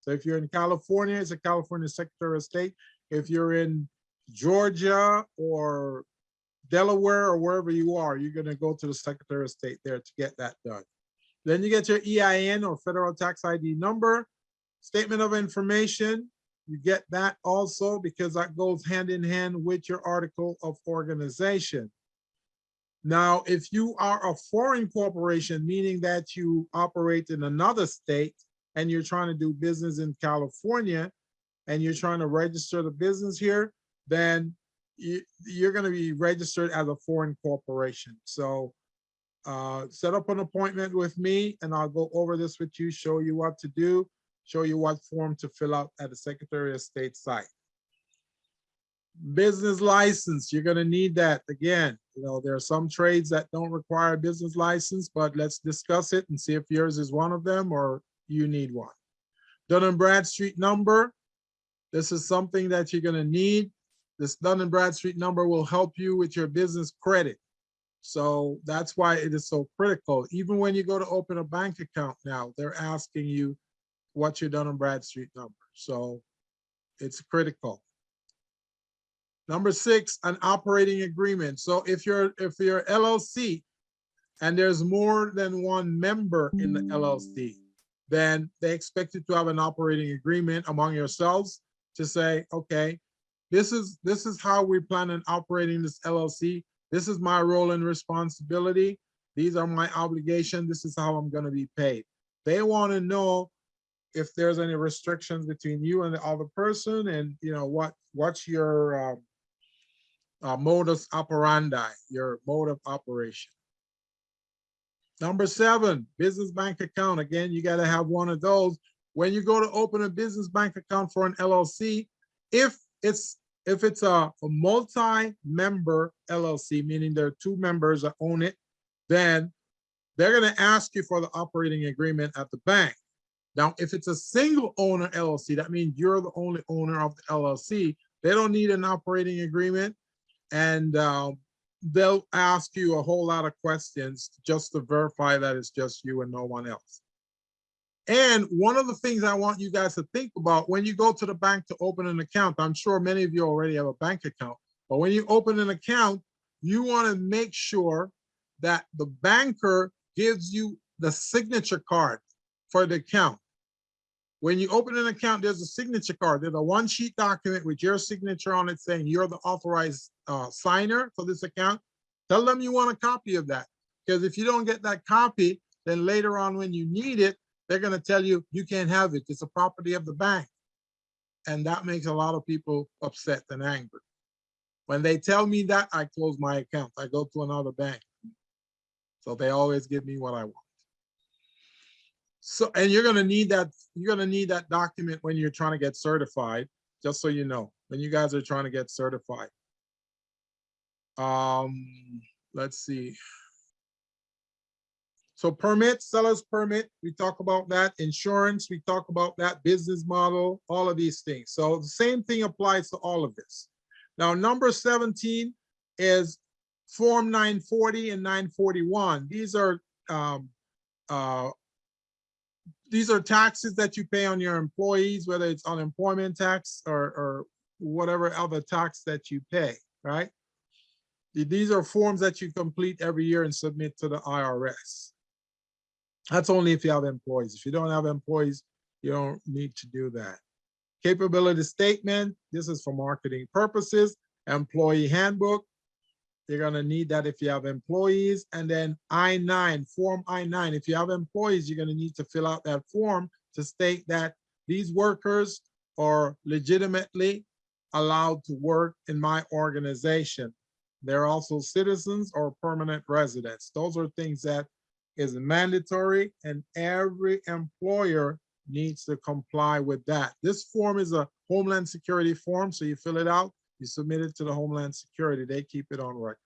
So if you're in California, it's a California Secretary of State. If you're in Georgia or Delaware or wherever you are, you're going to go to the Secretary of State there to get that done. Then you get your EIN or Federal Tax ID number, statement of information. You get that also because that goes hand in hand with your article of organization. Now, if you are a foreign corporation, meaning that you operate in another state and you're trying to do business in California and you're trying to register the business here, then you're going to be registered as a foreign corporation. So set up an appointment with me and I'll go over this with you, show you what to do, show you what form to fill out at the Secretary of State site. Business license, you're going to need that. Again, you know, there are some trades that don't require a business license, but let's discuss it and see if yours is one of them or you need one. Dun & Bradstreet number, this is something that you're going to need. This Dun & Bradstreet number will help you with your business credit. So that's why it is so critical. Even when you go to open a bank account now, they're asking you what's your Dun & Bradstreet number. So it's critical. Number 6, an operating agreement. So if you're LLC and there's more than one member in the LLC, then they expect you to have an operating agreement among yourselves to say, okay, this is how we plan on operating this LLC. This is my role and responsibility. These are my obligations. This is how I'm going to be paid. They want to know if there's any restrictions between you and the other person, and you know what's your modus operandi, your mode of operation. Number 7, business bank account. Again, you got to have one of those. When you go to open a business bank account for an LLC, if it's a multi-member LLC, meaning there are 2 members that own it, then they're going to ask you for the operating agreement at the bank. Now, if it's a single owner LLC, that means you're the only owner of the LLC. They don't need an operating agreement, and they'll ask you a whole lot of questions just to verify that it's just you and no one else. And one of the things I want you guys to think about when you go to the bank to open an account, I'm sure many of you already have a bank account, but when you open an account, you want to make sure that the banker gives you the signature card for the account. When you open an account, there's a signature card. There's a one-sheet document with your signature on it saying you're the authorized signer for this account. Tell them you want a copy of that, because if you don't get that copy, then later on when you need it, they're going to tell you you can't have it. It's a property of the bank. And that makes a lot of people upset and angry. When they tell me that, I close my account. I go to another bank. So they always give me what I want. So, and you're going to need that document when you're trying to get certified, just so you know, when you guys are trying to get certified. Let's see. So permit, seller's permit, we talk about that. Insurance, we talk about that. Business model, all of these things. So the same thing applies to all of this. Now, number 17 is Form 940 and 941. These are taxes that you pay on your employees, whether it's unemployment tax or whatever other tax that you pay, right? These are forms that you complete every year and submit to the IRS. That's only if you have employees. If you don't have employees, you don't need to do that. Capability statement, this is for marketing purposes. Employee handbook, you're gonna need that if you have employees. And then I-9, Form I-9. If you have employees, you're gonna need to fill out that form to state that these workers are legitimately allowed to work in my organization. They're also citizens or permanent residents. Those are things that is mandatory, and every employer needs to comply with that. This form is a Homeland Security form, so you fill it out, you submit it to the Homeland Security, they keep it on record.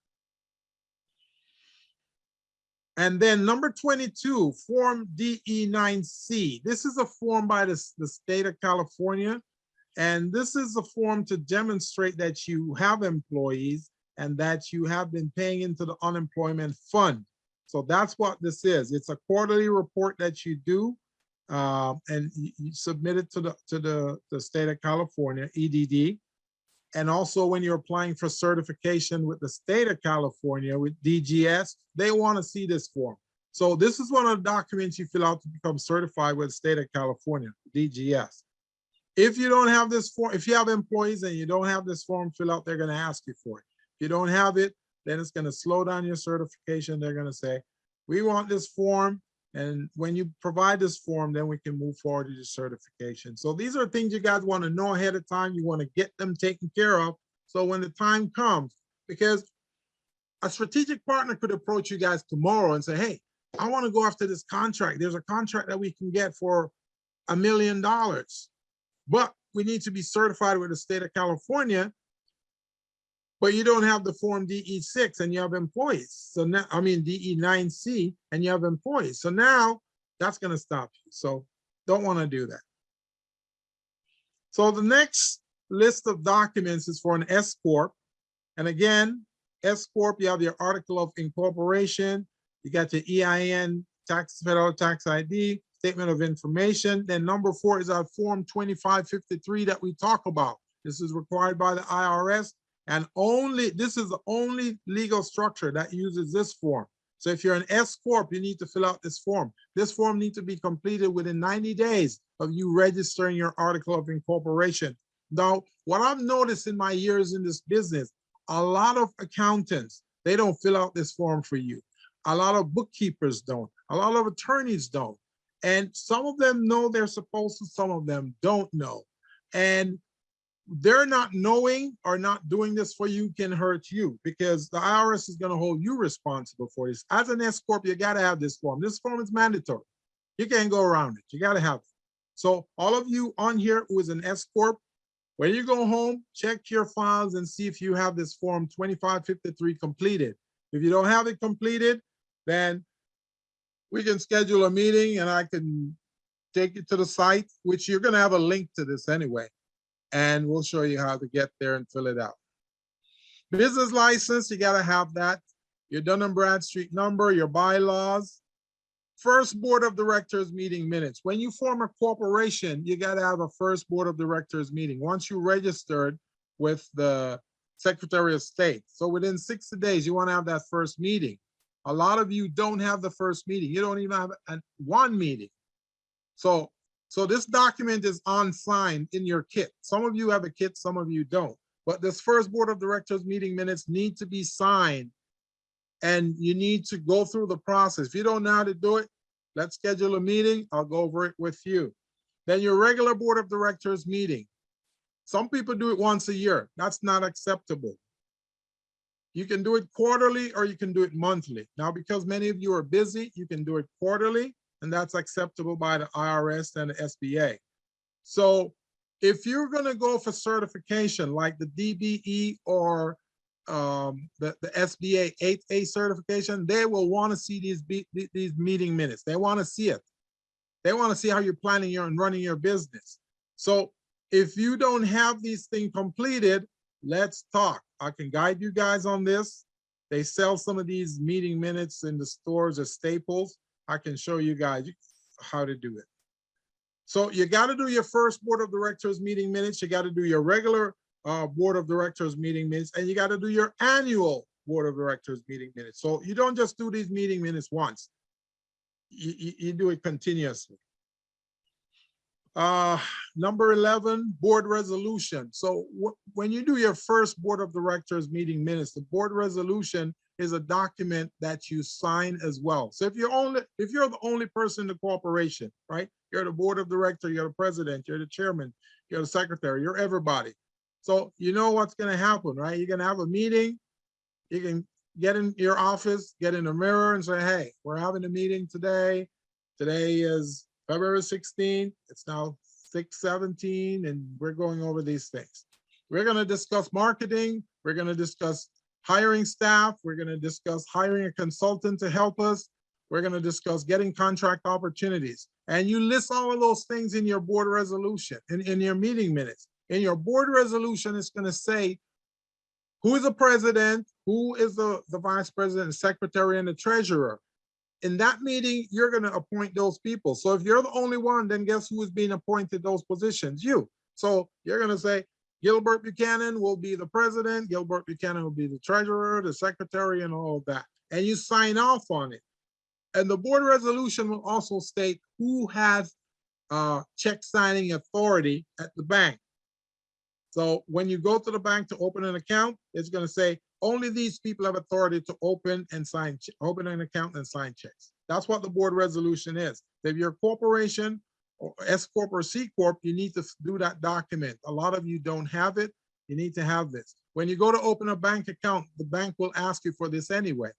And then number 22, Form DE9C. This is a form by the state of California, and this is a form to demonstrate that you have employees and that you have been paying into the unemployment fund. So that's what this is. It's a quarterly report that you do, and you submit it to the state of California, EDD. And also when you're applying for certification with the state of California, with DGS, they want to see this form. So this is one of the documents you fill out to become certified with the state of California, DGS. If you don't have this form, if you have employees and you don't have this form fill out, they're going to ask you for it. If you don't have it, then it's going to slow down your certification. They're going to say, we want this form. And when you provide this form, then we can move forward to your certification. So these are things you guys want to know ahead of time. You want to get them taken care of. So when the time comes, because a strategic partner could approach you guys tomorrow and say, hey, I want to go after this contract. There's a contract that we can get for $1 million, but we need to be certified with the state of California. But you don't have the Form DE6 and you have employees. So now, I mean, DE9C and you have employees. So now that's going to stop you. So don't want to do that. So the next list of documents is for an S Corp. And again, S Corp, you have your article of incorporation. You got your EIN, federal tax ID, statement of information. Then number 4 is our Form 2553 that we talk about. This is required by the IRS. And this is the only legal structure that uses this form. So if you're an S Corp, you need to fill out this form. This form needs to be completed within 90 days of you registering your article of incorporation. Now, what I've noticed in my years in this business, a lot of accountants, they don't fill out this form for you. A lot of bookkeepers don't. A lot of attorneys don't. And some of them know they're supposed to, some of them don't know. And they're not knowing or not doing this for you can hurt you, because the IRS is going to hold you responsible for this. As an S Corp, you got to have this form. This form is mandatory. You can't go around it. You got to have it. So all of you on here who is an S Corp, when you go home, check your files and see if you have this Form 2553 completed. If you don't have it completed, then we can schedule a meeting and I can take you to the site, which you're going to have a link to this anyway. And we'll show you how to get there and fill it out. Business license, you got to have that. Your Dun & Bradstreet number, your bylaws. First board of directors meeting minutes. When you form a corporation, you got to have a first board of directors meeting once you registered with the Secretary of State. So within 60 days, you want to have that first meeting. A lot of you don't have the first meeting. You don't even have one meeting. So So this document is unsigned in your kit. Some of you have a kit, some of you don't. But this first board of directors meeting minutes need to be signed, and you need to go through the process. If you don't know how to do it, let's schedule a meeting. I'll go over it with you. Then your regular board of directors meeting. Some people do it once a year. That's not acceptable. You can do it quarterly or you can do it monthly. Now, because many of you are busy, you can do it quarterly, and that's acceptable by the IRS and the SBA. So if you're going to go for certification like the DBE or the SBA 8A certification, they will want to see these meeting minutes. They want to see it. They want to see how you're planning your and running your business. So if you don't have these things completed, let's talk. I can guide you guys on this. They sell some of these meeting minutes in the stores as staples. I can show you guys how to do it. So you got to do your first board of directors meeting minutes. You got to do your regular board of directors meeting minutes, and you got to do your annual board of directors meeting minutes. So you don't just do these meeting minutes once. You do it continuously. Number 11, board resolution. So when you do your first board of directors meeting minutes, the board resolution is a document that you sign as well. So if you're the only person in the corporation, right? You're the board of director, you're the president, you're the chairman, you're the secretary, you're everybody. So you know what's going to happen, right? You're going to have a meeting. You can get in your office, get in a mirror and say, hey, we're having a meeting today. Today is February 16th. It's now 6/17, and we're going over these things. We're going to discuss marketing. We're going to discuss hiring staff. We're going to discuss hiring a consultant to help us. We're going to discuss getting contract opportunities. And you list all of those things in your board resolution, in your meeting minutes. In your board resolution, it's going to say who is the president, who is the vice president, the secretary, and the treasurer. In that meeting, you're going to appoint those people. So if you're the only one, then guess who is being appointed those positions? You. So you're going to say, Gilbert Buchanan will be the president, Gilbert Buchanan will be the treasurer, the secretary, and all of that. And you sign off on it. And the board resolution will also state who has check signing authority at the bank. So when you go to the bank to open an account, it's going to say only these people have authority to open an account and sign checks. That's what the board resolution is. If you're a corporation or S Corp or C Corp, you need to do that document. A lot of you don't have it. You need to have this. When you go to open a bank account, the bank will ask you for this anyway.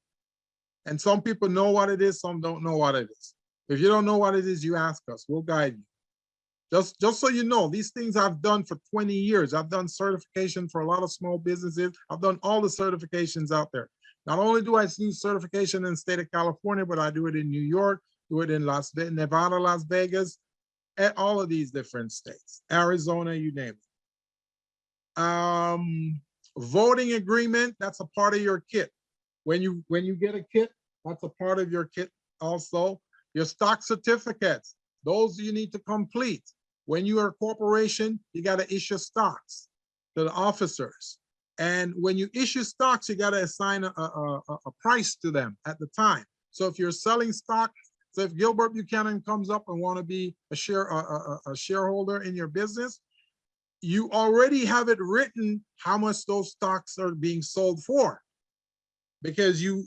And some people know what it is, some don't know what it is. If you don't know what it is, you ask us. We'll guide you. Just so you know, these things I've done for 20 years. I've done certification for a lot of small businesses. I've done all the certifications out there. Not only do I do certification in the state of California, but I do it in New York, do it in Nevada, Las Vegas, and all of these different states, Arizona, you name it. Voting agreement, that's a part of your kit. When you get a kit, that's a part of your kit also. Your stock certificates, those you need to complete. When you are a corporation, you got to issue stocks to the officers. And when you issue stocks, you got to assign a price to them at the time. So if you're selling stock, so if Gilbert Buchanan comes up and want to be a shareholder in your business, you already have it written how much those stocks are being sold for, because you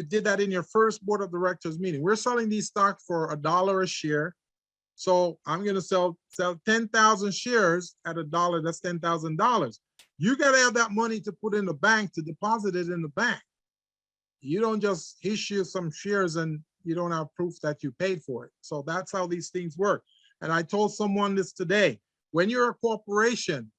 did that in your first board of directors meeting. We're selling these stocks for $1 a share. So I'm going to sell 10,000 shares at $1. That's $10,000. You got to have that money to put in the bank, to deposit it in the bank. You don't just issue some shares and you don't have proof that you paid for it. So that's how these things work. And I told someone this today. When you're a corporation,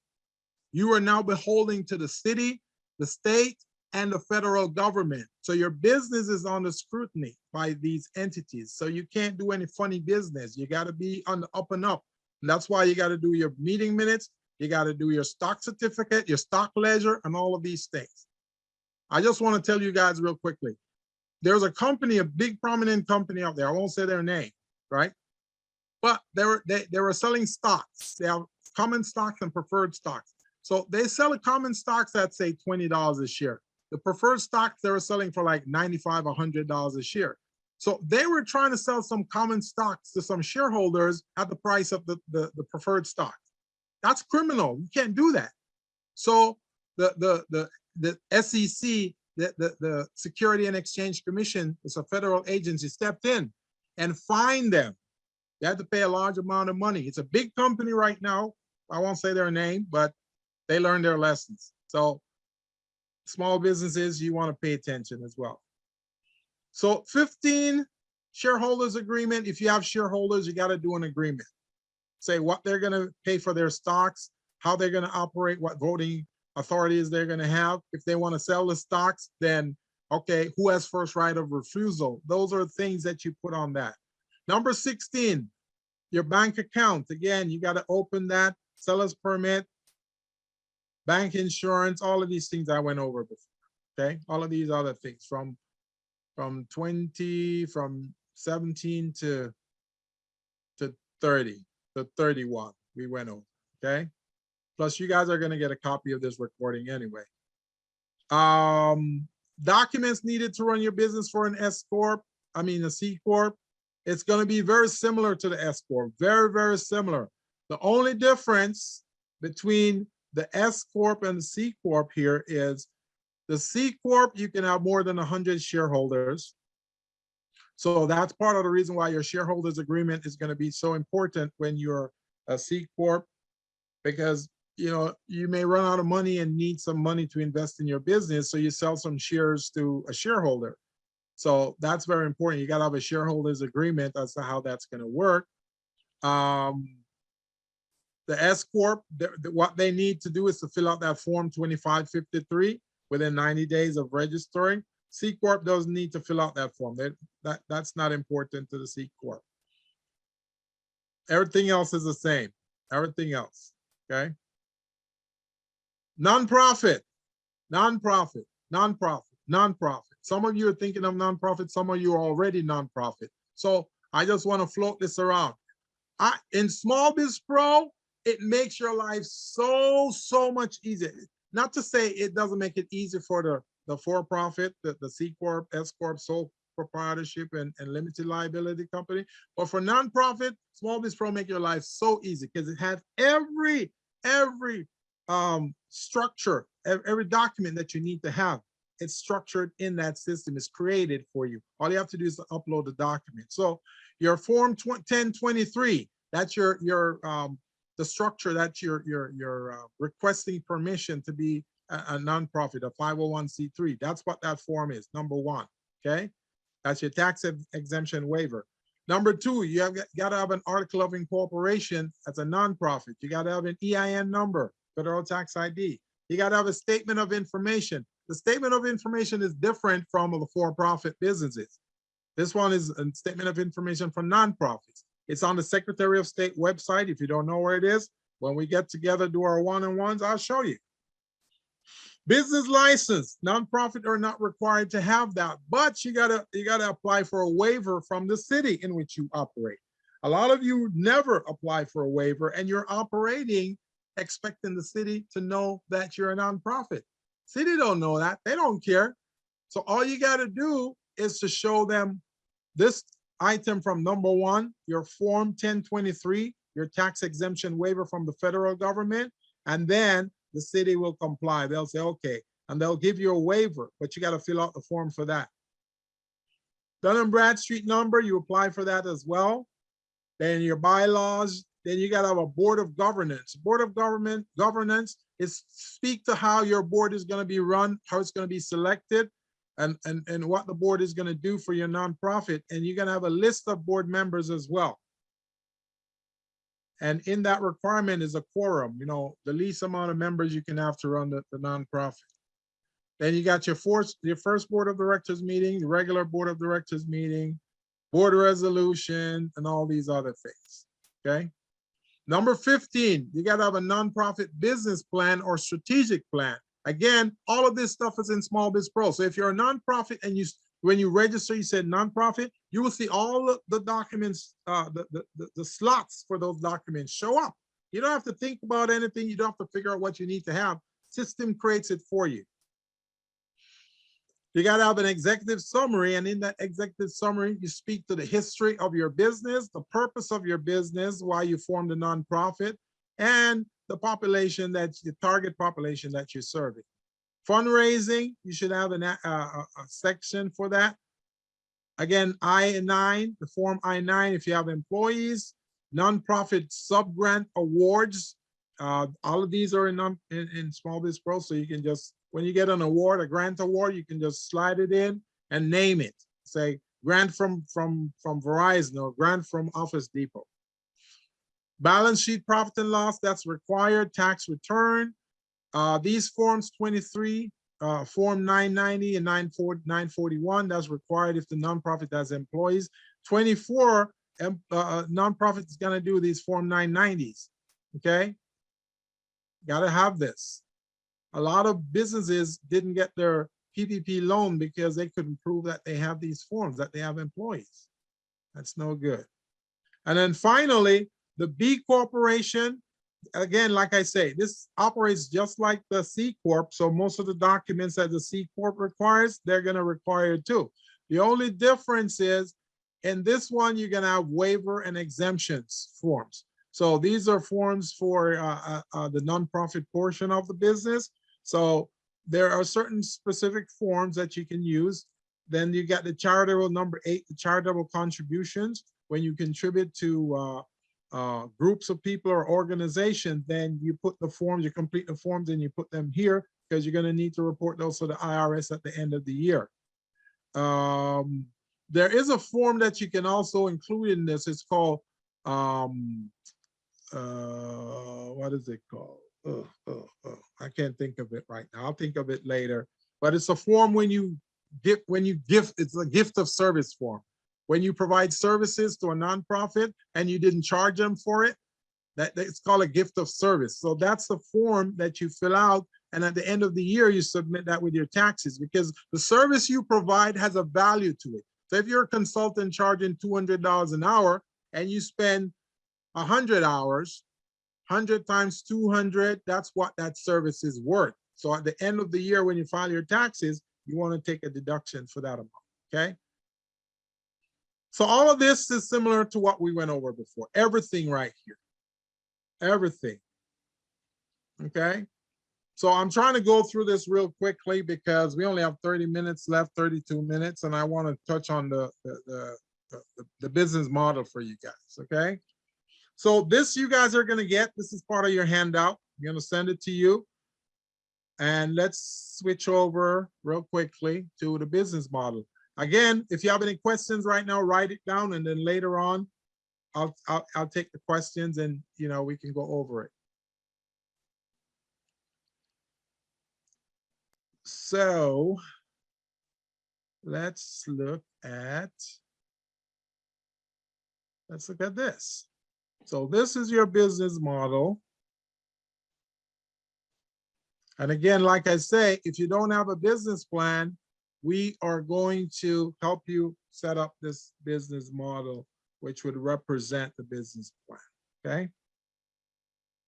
you are now beholden to the city, the state, and the federal government. So your business is under scrutiny by these entities. So you can't do any funny business. You got to be on the up and up. And that's why you got to do your meeting minutes. You got to do your stock certificate, your stock ledger, and all of these things. I just want to tell you guys real quickly. There's a company, a big prominent company out there. I won't say their name, right? But they were selling stocks. They have common stocks and preferred stocks. So they sell a common stocks at say $20 a share. The preferred stocks they were selling for like $95, $100 a share. So they were trying to sell some common stocks to some shareholders at the price of the preferred stock. That's criminal. You can't do that. So the SEC, the Security and Exchange Commission, it's a federal agency, stepped in and fined them. They had to pay a large amount of money. It's a big company right now. I won't say their name, but they learned their lessons. So small businesses, you want to pay attention as well. So 15, shareholders agreement. If you have shareholders, you got to do an agreement. Say what they're going to pay for their stocks, how they're going to operate, what voting authorities they're going to have. If they want to sell the stocks, then okay, who has first right of refusal? Those are things that you put on that. Number 16, your bank account. Again, you got to open that, seller's permit, bank insurance, all of these things I went over before. Okay, all of these other things from 17 to 30 to 31 we went over. Okay, plus you guys are going to get a copy of this recording anyway. Documents needed to run your business for an S Corp, I mean a C Corp. It's going to be very similar to the S Corp, very, very similar. The only difference between the S Corp and the C Corp here is the C Corp, you can have more than 100 shareholders. So that's part of the reason why your shareholders agreement is going to be so important when you're a C Corp, because you may run out of money and need some money to invest in your business. So you sell some shares to a shareholder. So that's very important. You got to have a shareholders agreement as to how that's going to work. The S Corp, what they need to do is to fill out that form 2553 within 90 days of registering. C Corp doesn't need to fill out that form. That's not important to the C Corp. Everything else is the same. Everything else, okay? Nonprofit, nonprofit, nonprofit, nonprofit. Some of you are thinking of nonprofit. Some of you are already nonprofit. So I just want to float this around. In Small Biz Pro, it makes your life so much easier. Not to say it doesn't make it easy for the for-profit, the C Corp, S Corp, sole proprietorship, and limited liability company. But for nonprofit, Small Biz Pro make your life so easy because it has every structure, every document that you need to have. It's structured in that system. It's created for you. All you have to do is to upload the document. So your form 1023, that's the structure that you're requesting permission to be a nonprofit, a 501c3. That's what that form is, number one, okay? That's your tax exemption waiver. Number two, you got to have an article of incorporation as a nonprofit. You got to have an EIN number, federal tax ID. You got to have a statement of information. The statement of information is different from the for-profit businesses. This one is a statement of information for nonprofits. It's on the Secretary of State website. If you don't know where it is, when we get together, do our one-on-ones, I'll show you. Business license, nonprofit are not required to have that, but you gotta apply for a waiver from the city in which you operate. A lot of you never apply for a waiver and you're operating expecting the city to know that you're a nonprofit. City don't know that, they don't care. So all you gotta do is to show them this item from number one, your form 1023, your tax exemption waiver from the federal government, and then the city will comply. They'll say, okay, and they'll give you a waiver, but you got to fill out the form for that. Dun & Bradstreet number, you apply for that as well. Then your bylaws, then you got to have a board of governance. Board of governance is speak to how your board is going to be run, how it's going to be selected, and what the board is going to do for your nonprofit. And you're going to have a list of board members as well. And in that requirement is a quorum, the least amount of members you can have to run the nonprofit. Then you got your first board of directors meeting, the regular board of directors meeting, board resolution, and all these other things, okay? Number 15, you got to have a nonprofit business plan or strategic plan. Again, all of this stuff is in Small Biz Pro. So if you're a nonprofit and when you register, you said nonprofit, you will see all the documents, the slots for those documents show up. You don't have to think about anything. You don't have to figure out what you need to have. System creates it for you. You got to have an executive summary, and in that executive summary, you speak to the history of your business, the purpose of your business, why you formed a nonprofit, and the population the target population that you're serving. Fundraising, you should have a section for that. Again, I-9, the form I-9 if you have employees, nonprofit sub-grant awards. All of these are in Small Biz Pro, so you can just, when you get an award, a grant award, you can just slide it in and name it. Say grant from Verizon or grant from Office Depot. Balance sheet, profit and loss, that's required. Tax return. These forms 23, form 990 and 941, that's required if the nonprofit has employees. 24, nonprofit is going to do these form 990s. Okay, got to have this. A lot of businesses didn't get their PPP loan because they couldn't prove that they have these forms, that they have employees. That's no good. And then finally, the B Corporation. Again, like I say, this operates just like the C Corp. So most of the documents that the C Corp requires, they're going to require it too. The only difference is in this one, you're going to have waiver and exemptions forms. So these are forms for the nonprofit portion of the business. So there are certain specific forms that you can use. Then you got the charitable number 8, the charitable contributions. When you contribute to groups of people or organizations, then you put the forms, you complete the forms and you put them here because you're going to need to report those to the IRS at the end of the year. There is a form that you can also include in this. It's called, what is it called? I can't think of it right now. I'll think of it later. But it's a form when you gift, it's a gift of service form. When you provide services to a nonprofit and you didn't charge them for it, it's called a gift of service. So that's the form that you fill out, and at the end of the year, you submit that with your taxes because the service you provide has a value to it. So if you're a consultant charging $200 an hour and you spend 100 hours, 100 times 200, that's what that service is worth. So at the end of the year, when you file your taxes, you want to take a deduction for that amount, okay? So all of this is similar to what we went over before. Everything right here, everything, okay? So I'm trying to go through this real quickly because we only have 30 minutes left, 32 minutes, and I want to touch on the business model for you guys, okay? So this you guys are going to get. This is part of your handout. I'm going to send it to you. And let's switch over real quickly to the business model. Again, if you have any questions right now, write it down, and then later on, I'll take the questions and we can go over it. So let's look at this. So this is your business model. And again, like I say, if you don't have a business plan, we are going to help you set up this business model, which would represent the business plan, okay?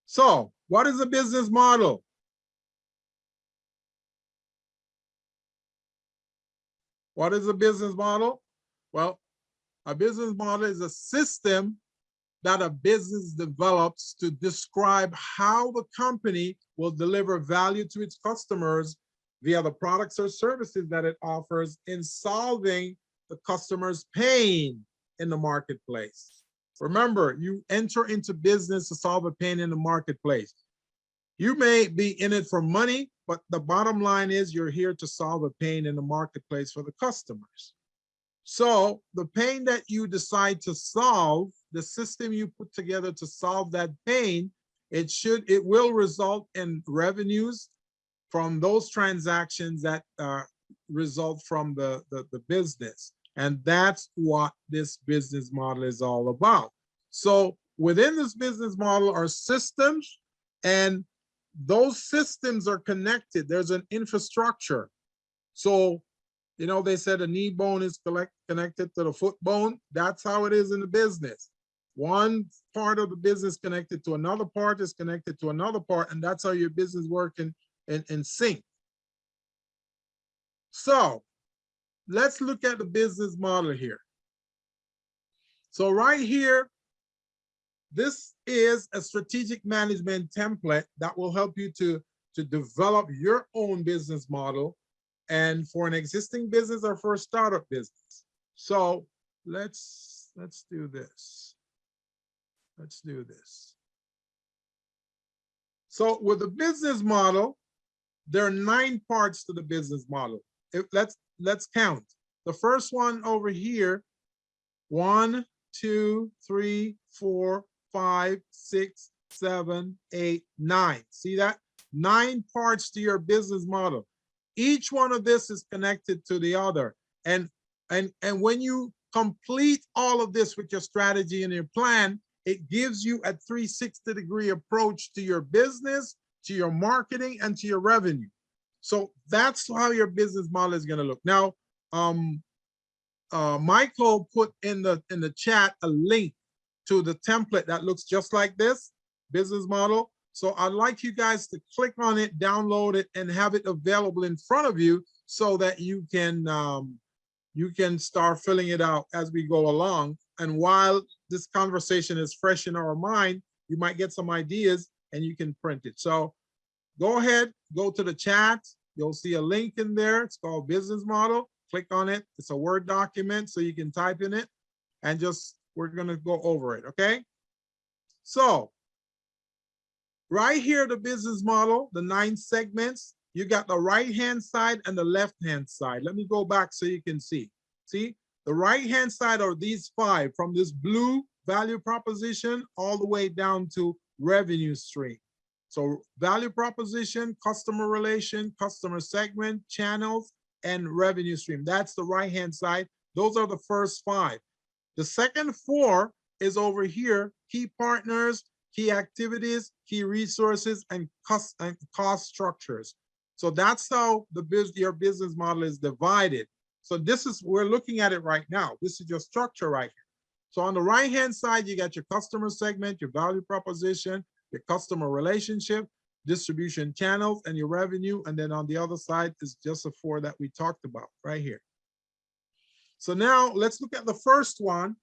So what is a business model? What is a business model? Well, a business model is a system that a business develops to describe how the company will deliver value to its customers via the products or services that it offers in solving the customer's pain in the marketplace. Remember, you enter into business to solve a pain in the marketplace. You may be in it for money, but the bottom line is you're here to solve a pain in the marketplace for the customers. So the pain that you decide to solve, the system you put together to solve that pain, it will result in revenues from those transactions that result from the business. And that's what this business model is all about. So within this business model are systems, and those systems are connected. There's an infrastructure. So they said a knee bone is connected to the foot bone. That's how it is in the business. One part of the business connected to another part is connected to another part, and that's how your business works in sync. So let's look at the business model here. So right here, this is a strategic management template that will help you to develop your own business model, and for an existing business or for a startup business. So let's do this. Let's do this. So with the business model, there are 9 parts to the business model. Let's count. The first one over here, 1, 2, 3, 4, 5, 6, 7, 8, 9. See that? 9 parts to your business model. Each one of this is connected to the other. And when you complete all of this with your strategy and your plan, it gives you a 360-degree approach to your business, to your marketing, and to your revenue. So that's how your business model is going to look. Now, Michael put in the chat a link to the template that looks just like this business model. So I'd like you guys to click on it, download it, and have it available in front of you so that you can start filling it out as we go along. And while this conversation is fresh in our mind, you might get some ideas and you can print it. So go ahead, go to the chat. You'll see a link in there. It's called business model. Click on it. It's a Word document, so you can type in it, and we're gonna go over it, okay? So right here, the business model, the 9 segments, you got the right-hand side and the left-hand side. Let me go back so you can see. See, the right-hand side are these 5, from this blue value proposition all the way down to revenue stream. So value proposition, customer relation, customer segment, channels, and revenue stream. That's the right-hand side. Those are the first 5. The second 4 is over here, key partners, key activities, key resources, and cost structures. So that's how your business model is divided. So we're looking at it right now. This is your structure right here. So on the right-hand side, you got your customer segment, your value proposition, your customer relationship, distribution channels, and your revenue. And then on the other side is just the 4 that we talked about right here. So now let's look at the first one.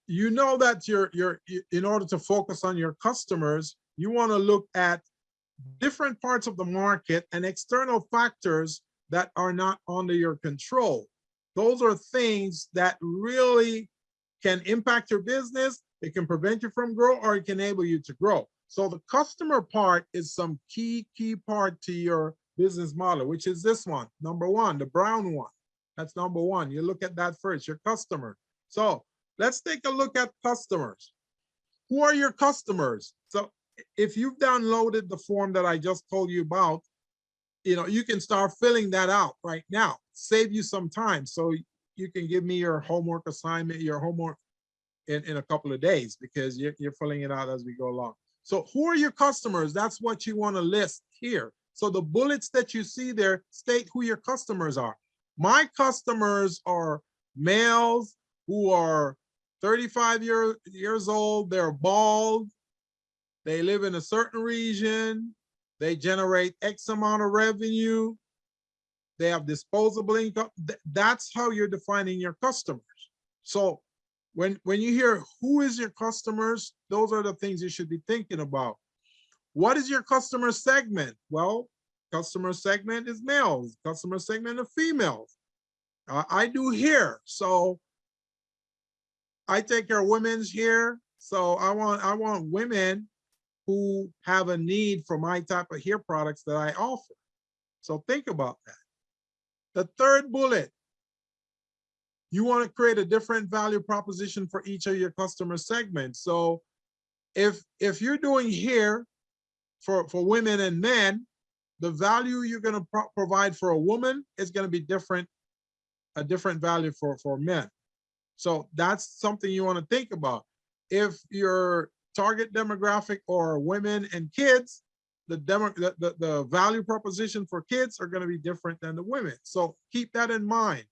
You know that in order to focus on your customers, you want to look at different parts of the market and external factors that are not under your control. Those are things that really can impact your business. It can prevent you from growth, or it can enable you to grow. So the customer part is some key part to your business model, which is this one, number 1, the brown one. That's number 1. You look at that first, your customer. So let's take a look at customers. Who are your customers? So if you've downloaded the form that I just told you about, you can start filling that out right now. Save you some time, so you can give me your homework assignment, your homework in a couple of days, because you're filling it out as we go along. So who are your customers? That's what you want to list here. So the bullets that you see there state who your customers are. My customers are males who are 35 years old. They're bald. They live in a certain region. They generate X amount of revenue. They have disposable income. That's how you're defining your customers. So when you hear who is your customers, those are the things you should be thinking about. What is your customer segment? Well, customer segment is males. Customer segment of females. I do hair, so I take care of women's hair. So I want women who have a need for my type of hair products that I offer. So think about that. The third bullet, you want to create a different value proposition for each of your customer segments. So if you're doing hair for women and men, the value you're going to provide for a woman is going to be a different value for men. So that's something you want to think about. If your target demographic are women and kids, the value proposition for kids are going to be different than the women. So keep that in mind.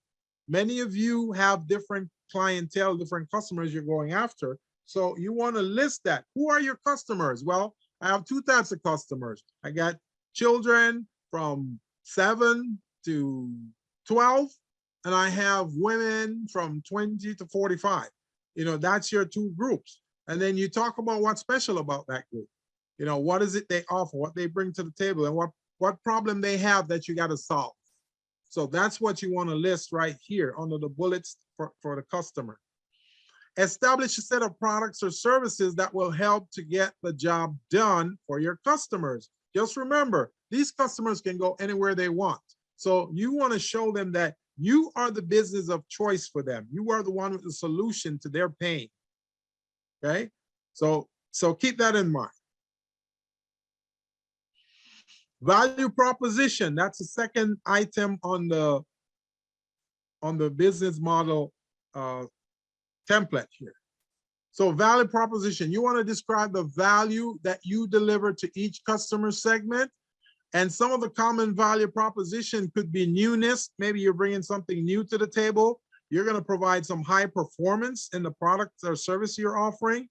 Many of you have different clientele, different customers you're going after. So you want to list that. Who are your customers? Well, I have 2 types of customers. I got children from 7 to 12, and I have women from 20 to 45. You know, that's your two groups. And then you talk about what's special about that group. You know, what is it they offer, what they bring to the table, and what problem they have that you got to solve. So that's what you want to list right here under the bullets for the customer. Establish a set of products or services that will help to get the job done for your customers. Just remember, these customers can go anywhere they want. So you want to show them that you are the business of choice for them. You are the one with the solution to their pain. Okay? So keep that in mind. Value proposition, that's the second item on the business model template here. So value proposition, you want to describe the value that you deliver to each customer segment. And some of the common value proposition could be newness. Maybe you're bringing something new to the table. You're going to provide some high performance in the product or service you're offering.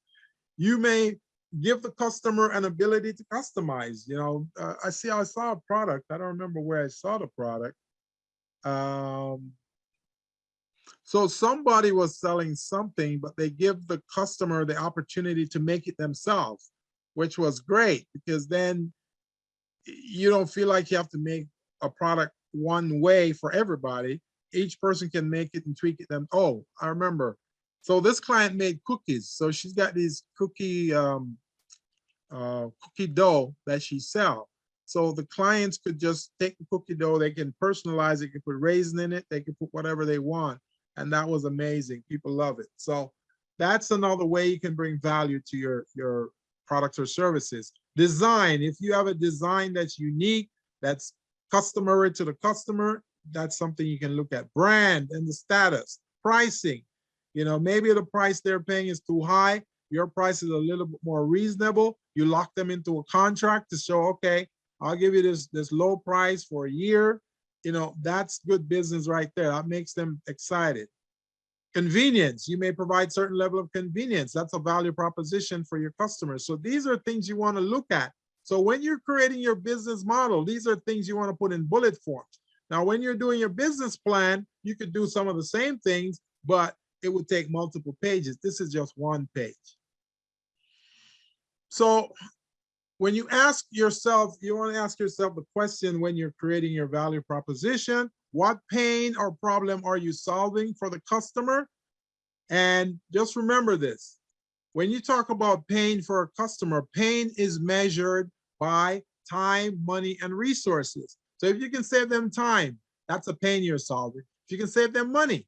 You may give the customer an ability to customize. You know, I saw a product. I don't remember where I saw the product. So somebody was selling something, but they give the customer the opportunity to make it themselves, which was great, because then you don't feel like you have to make a product one way for everybody. Each person can make it and tweak it. Then, oh, I remember. So this client made cookies. So she's got these cookie dough that she sells. So the clients could just take the cookie dough, they can personalize it, can put raisin in it, they can put whatever they want. And that was amazing. People love it. So that's another way you can bring value to your products or services. Design, if you have a design that's unique, that's customary to the customer, that's something you can look at. Brand and the status. Pricing, you know, maybe the price they're paying is too high. Your price is a little bit more reasonable. You lock them into a contract to show, okay, I'll give you this low price for a year. You know, that's good business right there. That makes them excited. Convenience, you may provide certain level of convenience. That's a value proposition for your customers. So these are things you want to look at. So when you're creating your business model, these are things you want to put in bullet forms. Now, when you're doing your business plan, you could do some of the same things, but it would take multiple pages. This is just one page. So when you ask yourself, you want to ask yourself the question when you're creating your value proposition, what pain or problem are you solving for the customer? And just remember this, when you talk about pain for a customer, pain is measured by time, money, and resources. So if you can save them time, that's a pain you're solving. If you can save them money,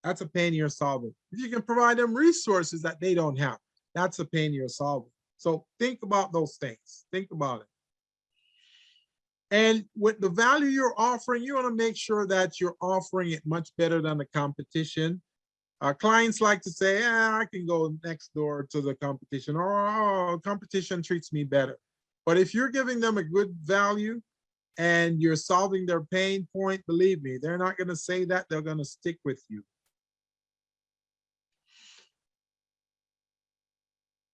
that's a pain you're solving. If you can provide them resources that they don't have, that's a pain you're solving. So think about those things. Think about it. And with the value you're offering, you want to make sure that you're offering it much better than the competition. Clients like to say, I can go next door to the competition, or oh, competition treats me better. But if you're giving them a good value and you're solving their pain point, believe me, they're not going to say that. They're going to stick with you.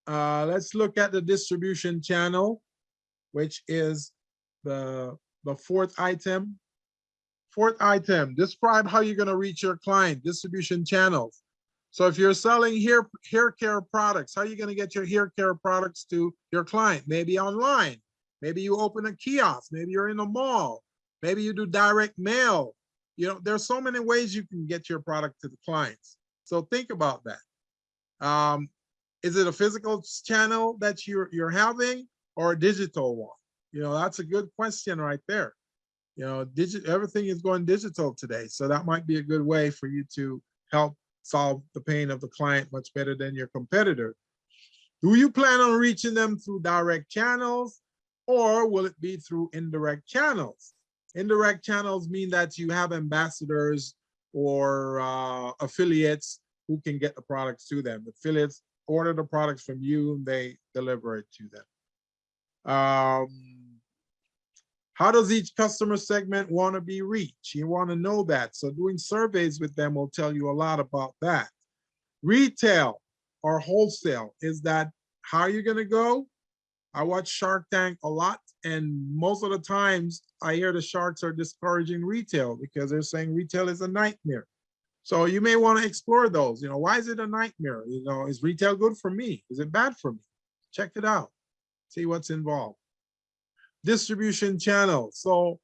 Let's look at the distribution channel, which is the fourth item. Fourth item, describe how you're going to reach your client, distribution channels. So if you're selling hair care products, how are you going to get your hair care products to your client? Maybe online. Maybe you open a kiosk. Maybe you're in a mall. Maybe you do direct mail. You know, there's so many ways you can get your product to the clients. So think about that. Is it a physical channel that you're having, or a digital one? You know, that's a good question right there. You know, everything is going digital today. So that might be a good way for you to help solve the pain of the client much better than your competitor. Do you plan on reaching them through direct channels, or will it be through indirect channels? Indirect channels mean that you have ambassadors or affiliates who can get the products to them. Affiliates order the products from you and they deliver it to them. How does each customer segment want to be reached? You want to know that. So doing surveys with them will tell you a lot about that. Retail or wholesale, is that how you're going to go? I watch Shark Tank a lot, and most of the times I hear the sharks are discouraging retail because they're saying retail is a nightmare. So you may want to explore those. You know, why is it a nightmare? You know, is retail good for me? Is it bad for me? Check it out. See what's involved. Distribution channel. So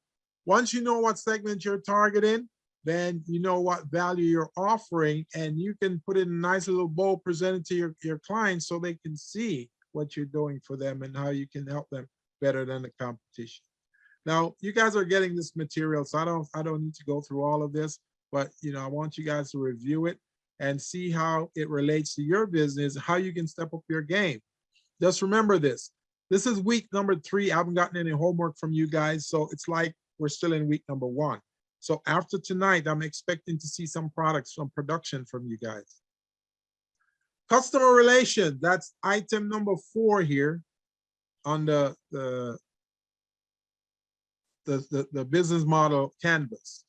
once you know what segment you're targeting, then you know what value you're offering, and you can put it in a nice little bowl, present it to your clients so they can see what you're doing for them and how you can help them better than the competition. Now, you guys are getting this material, so I don't need to go through all of this, but you know, I want you guys to review it and see how it relates to your business, how you can step up your game. Just remember this. This is week number 3. I haven't gotten any homework from you guys, so it's like we're still in week number 1. So after tonight, I'm expecting to see some products from production from you guys. Customer relations, that's item number 4 here on the business model canvas.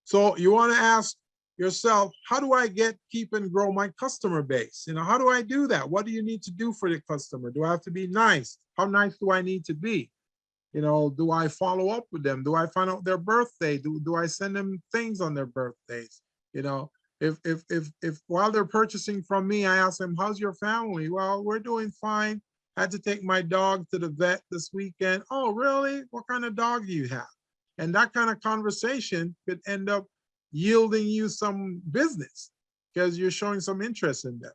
So you want to ask yourself, how do I keep and grow my customer base? You know, how do I do that? What do you need to do for the customer? Do I have to be nice? How nice do I need to be? You know, do I follow up with them? Do I find out their birthday? Do I send them things on their birthdays? You know, if while they're purchasing from me, I ask them, how's your family? Well, we're doing fine. I had to take my dog to the vet this weekend. Oh, really? What kind of dog do you have? And that kind of conversation could end up yielding you some business because you're showing some interest in them.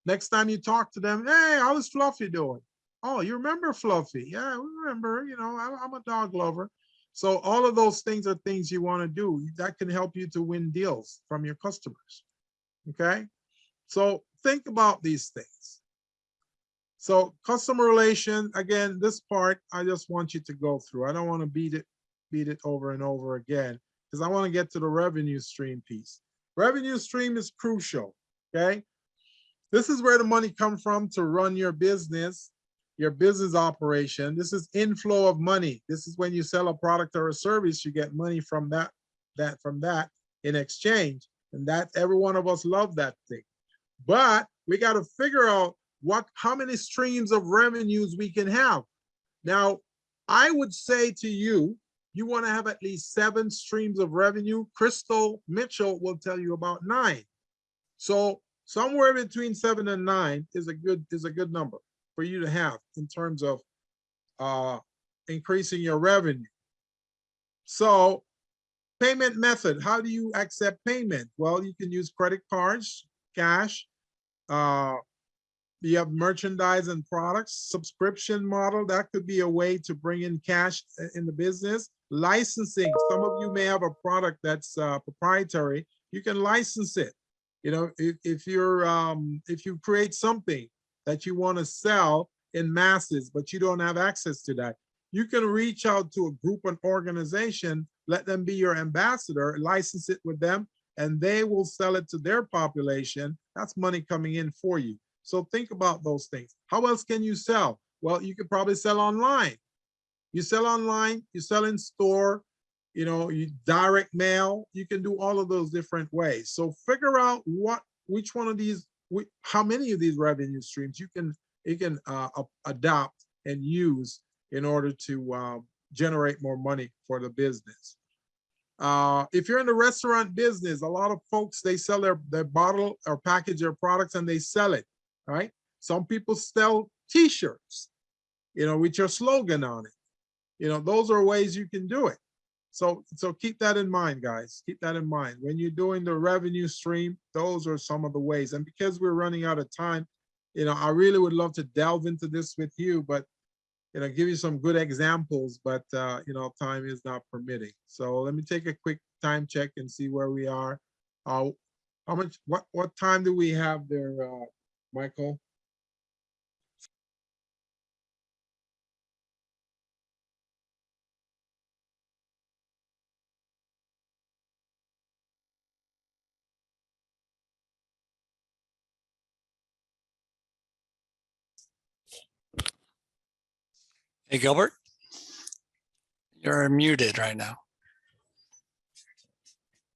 Next time you talk to them, hey, how is Fluffy doing? Oh, you remember Fluffy? Yeah, we remember. You know, I'm a dog lover. So all of those things are things you want to do. That can help you to win deals from your customers. Okay? So think about these things. So customer relation, again, this part, I just want you to go through. I don't want to beat it over and over again because I want to get to the revenue stream piece. Revenue stream is crucial, okay? This is where the money comes from to run your business operation. This is inflow of money. This is when you sell a product or a service, you get money from that in exchange. And that every one of us love that thing. But we got to figure out how many streams of revenues we can have. Now, I would say to you, you want to have at least 7 streams of revenue. Crystal Mitchell will tell you about 9. So somewhere between 7 and 9 is a good number for you to have in terms of increasing your revenue. So payment method, how do you accept payment? Well, you can use credit cards, cash. You have merchandise and products, subscription model. That could be a way to bring in cash in the business. Licensing, some of you may have a product that's proprietary. You can license it. You know, if you create something that you want to sell in masses, but you don't have access to that, you can reach out to a group, an organization, let them be your ambassador, license it with them, and they will sell it to their population. That's money coming in for you. So think about those things. How else can you sell? Well, you could probably sell online. You sell online, you sell in store, you know, you direct mail, you can do all of those different ways. So figure out which one of these, how many of these revenue streams you can adopt and use in order to generate more money for the business. If you're in the restaurant business, a lot of folks, they sell their bottle or package their products and they sell it, right? Some people sell t-shirts, you know, with your slogan on it. You know, those are ways you can do it. So keep that in mind, guys. Keep that in mind. When you're doing the revenue stream, those are some of the ways. And because we're running out of time, you know, I really would love to delve into this with you, but, you know, give you some good examples, but, you know, time is not permitting. So let me take a quick time check and see where we are. What time do we have there, Michael? Hey, Gilbert, you're muted right now.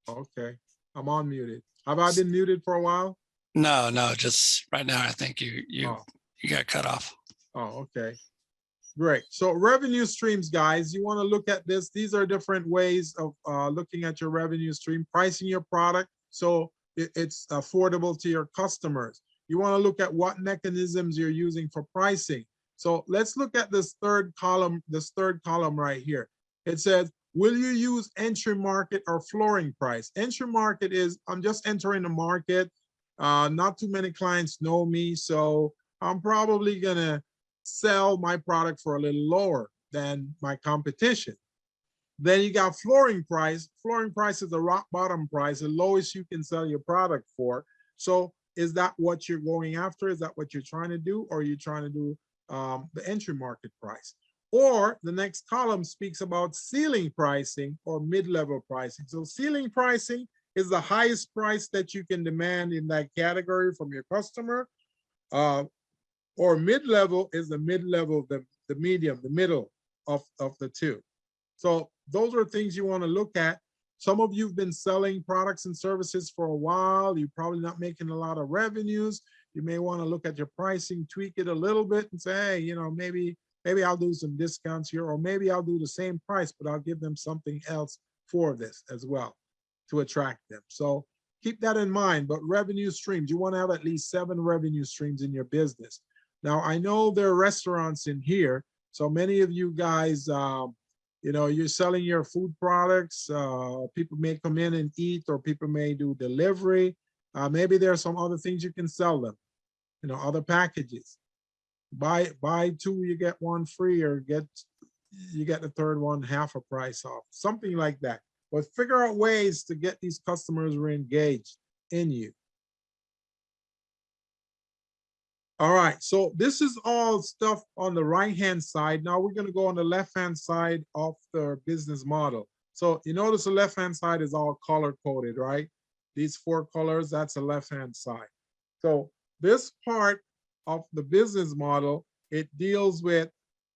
Okay, I'm unmuted. Have I been muted for a while? No, just right now. I think you got cut off. Oh, okay. Great. So revenue streams, guys, you want to look at this. These are different ways of looking at your revenue stream, pricing your product so it's affordable to your customers. You want to look at what mechanisms you're using for pricing. So let's look at this third column right here. It says, will you use entry market or flooring price? Entry market is, I'm just entering the market. Not too many clients know me, so I'm probably gonna sell my product for a little lower than my competition. Then you got flooring price. Flooring price is the rock bottom price, the lowest you can sell your product for. So is that what you're going after? Is that what you're trying to do? Or are you trying to do the entry market price? Or the next column speaks about ceiling pricing or mid-level pricing. So ceiling pricing is the highest price that you can demand in that category from your customer. Or mid-level is the mid-level, the medium, the middle of the two. So those are things you want to look at. Some of you've been selling products and services for a while. You're probably not making a lot of revenues. You may want to look at your pricing, tweak it a little bit and say, hey, you know, maybe I'll do some discounts here, or maybe I'll do the same price, but I'll give them something else for this as well to attract them. So keep that in mind. But revenue streams, you want to have at least 7 revenue streams in your business. Now, I know there are restaurants in here. So many of you guys, you know, you're selling your food products. People may come in and eat, or people may do delivery. Maybe there are some other things you can sell them, you know, other packages. Buy 2, you get 1 free, or you get the third one half a price off, something like that. But figure out ways to get these customers re-engaged in you. All right, so this is all stuff on the right-hand side. Now we're going to go on the left-hand side of the business model. So you notice the left-hand side is all color-coded, right? These 4 colors, that's the left-hand side. So this part of the business model, it deals with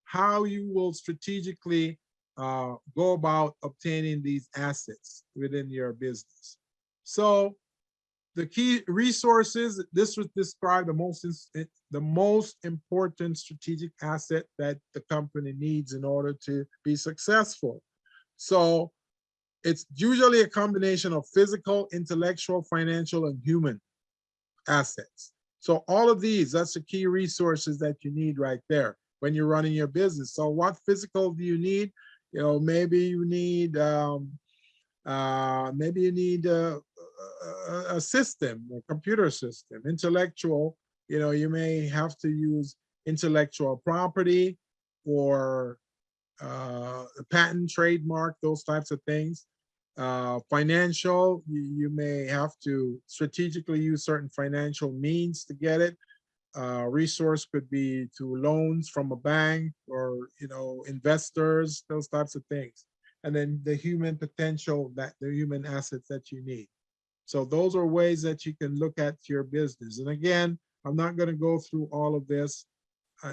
how you will strategically go about obtaining these assets within your business. So the key resources, this would describe the most important strategic asset that the company needs in order to be successful. So it's usually a combination of physical, intellectual, financial, and human assets. So all of these, that's the key resources that you need right there when you're running your business. So what physical do you need? You know, maybe you need a system, a computer system. Intellectual, you know, you may have to use intellectual property or a patent, trademark, those types of things. Financial, you may have to strategically use certain financial means to get it. Resource could be to loans from a bank, or, you know, investors, those types of things. And then the human potential, that the human assets that you need. So those are ways that you can look at your business. And again, I'm not going to go through all of this.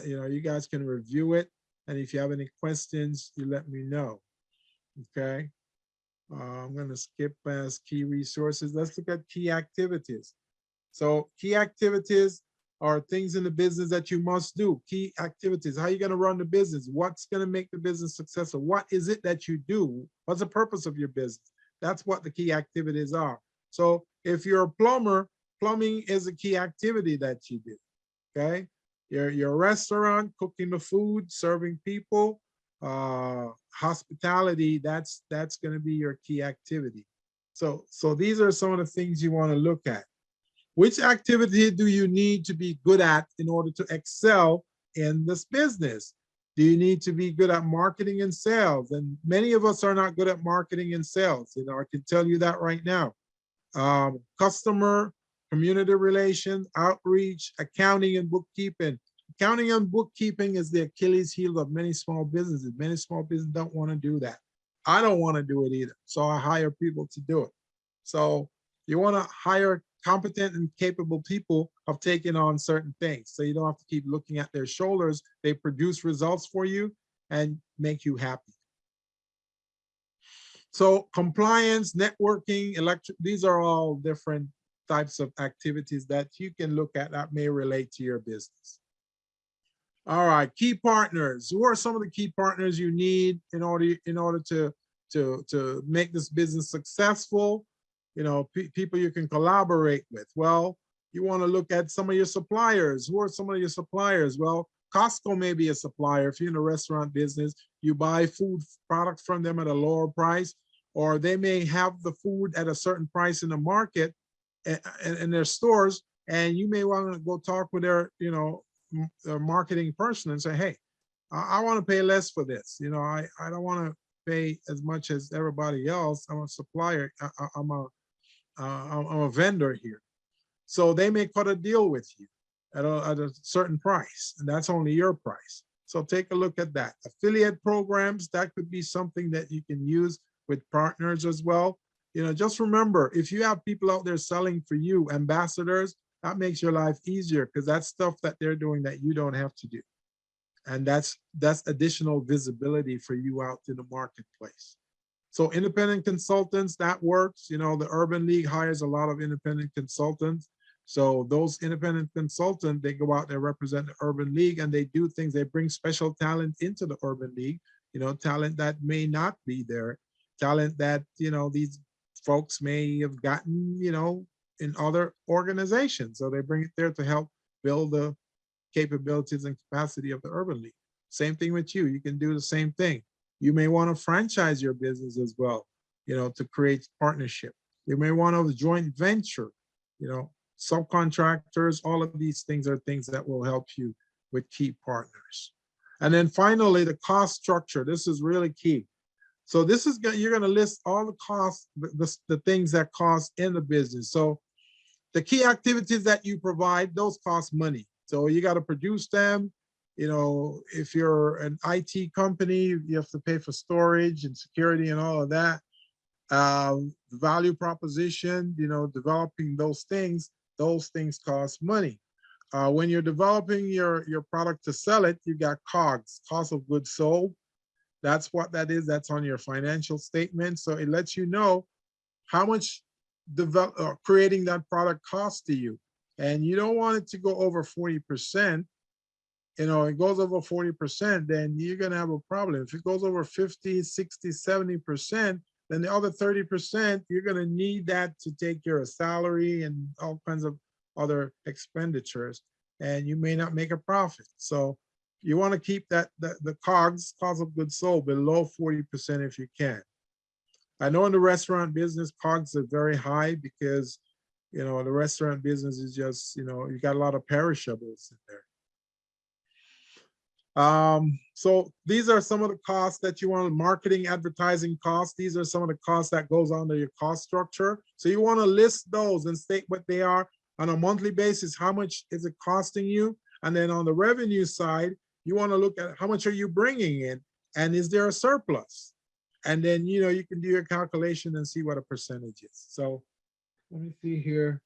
You know, you guys can review it. And if you have any questions, you let me know. Okay. I'm going to skip past key resources. Let's look at key activities. So key activities are things in the business that you must do. Key activities, how are you going to run the business? What's going to make the business successful? What is it that you do? What's the purpose of your business? That's what the key activities are. So if you're a plumber, plumbing is a key activity that you do, okay? Your restaurant, cooking the food, serving people, hospitality, that's going to be your key activity. So these are some of the things you want to look at. Which activity do you need to be good at in order to excel in this business? Do you need to be good at marketing and sales? And many of us are not good at marketing and sales. You know, I can tell you that right now. Customer, community relations, outreach, accounting and bookkeeping. Accounting and bookkeeping is the Achilles heel of many small businesses. Many small businesses don't want to do that. I don't want to do it either. So I hire people to do it. So you want to hire competent and capable people of taking on certain things. So you don't have to keep looking at their shoulders. They produce results for you and make you happy. So compliance, networking, these are all different types of activities that you can look at that may relate to your business. All right, key partners. Who are some of the key partners you need in order to make this business successful? You know, people you can collaborate with. Well, you want to look at some of your suppliers. Who are some of your suppliers? Well, Costco may be a supplier. If you're in the restaurant business, you buy food products from them at a lower price, or they may have the food at a certain price in the market in their stores, and you may want to go talk with their, their marketing person and say, hey, I want to pay less for this. You know, I don't want to pay as much as everybody else. I'm a supplier. I'm a vendor here. So they may cut a deal with you at a certain price, and that's only your price. So take a look at that. Affiliate programs, that could be something that you can use with partners as well. You know, just remember, if you have people out there selling for you, ambassadors, that makes your life easier because that's stuff that they're doing that you don't have to do. And that's additional visibility for you out in the marketplace. So independent consultants, that works. You know, the Urban League hires a lot of independent consultants. So those independent consultants, they go out there, represent the Urban League, and they do things. They bring special talent into the Urban League, you know, talent that may not be there, talent that, you know, these folks may have gotten, you know, in other organizations. So they bring it there to help build the capabilities and capacity of the Urban League. Same thing with you. You can do the same thing. You may want to franchise your business as well, you know, to create partnership. You may want to joint venture, you know, subcontractors. All of these things are things that will help you with key partners. And then finally, the cost structure. This is really key. So this is, you're going to list all the costs, the things that cost in the business. So the key activities that you provide, those cost money. So you got to produce them. You know, if you're an IT company, you have to pay for storage and security and all of that. Value proposition, you know, developing those things cost money. When you're developing your product to sell it, you got COGS, cost of goods sold. That's what that is. That's on your financial statement. So it lets you know how much creating that product costs to you. And you don't want it to go over 40%. You know, it goes over 40%, then you're going to have a problem. If it goes over 50, 60, 70%, then the other 30%, you're going to need that to take care of salary and all kinds of other expenditures, and you may not make a profit. So you want to keep that the COGS, cost of goods sold, below 40% if you can. I know in the restaurant business, COGS are very high because, you know, the restaurant business is just, you know, you got a lot of perishables in there. So these are some of the costs that you want. Marketing, advertising costs. These are some of the costs that goes under your cost structure. So you want to list those and state what they are on a monthly basis. How much is it costing you? And then on the revenue side, you want to look at how much are you bringing in, and is there a surplus? And then, you know, you can do your calculation and see what a percentage is. So let me see here.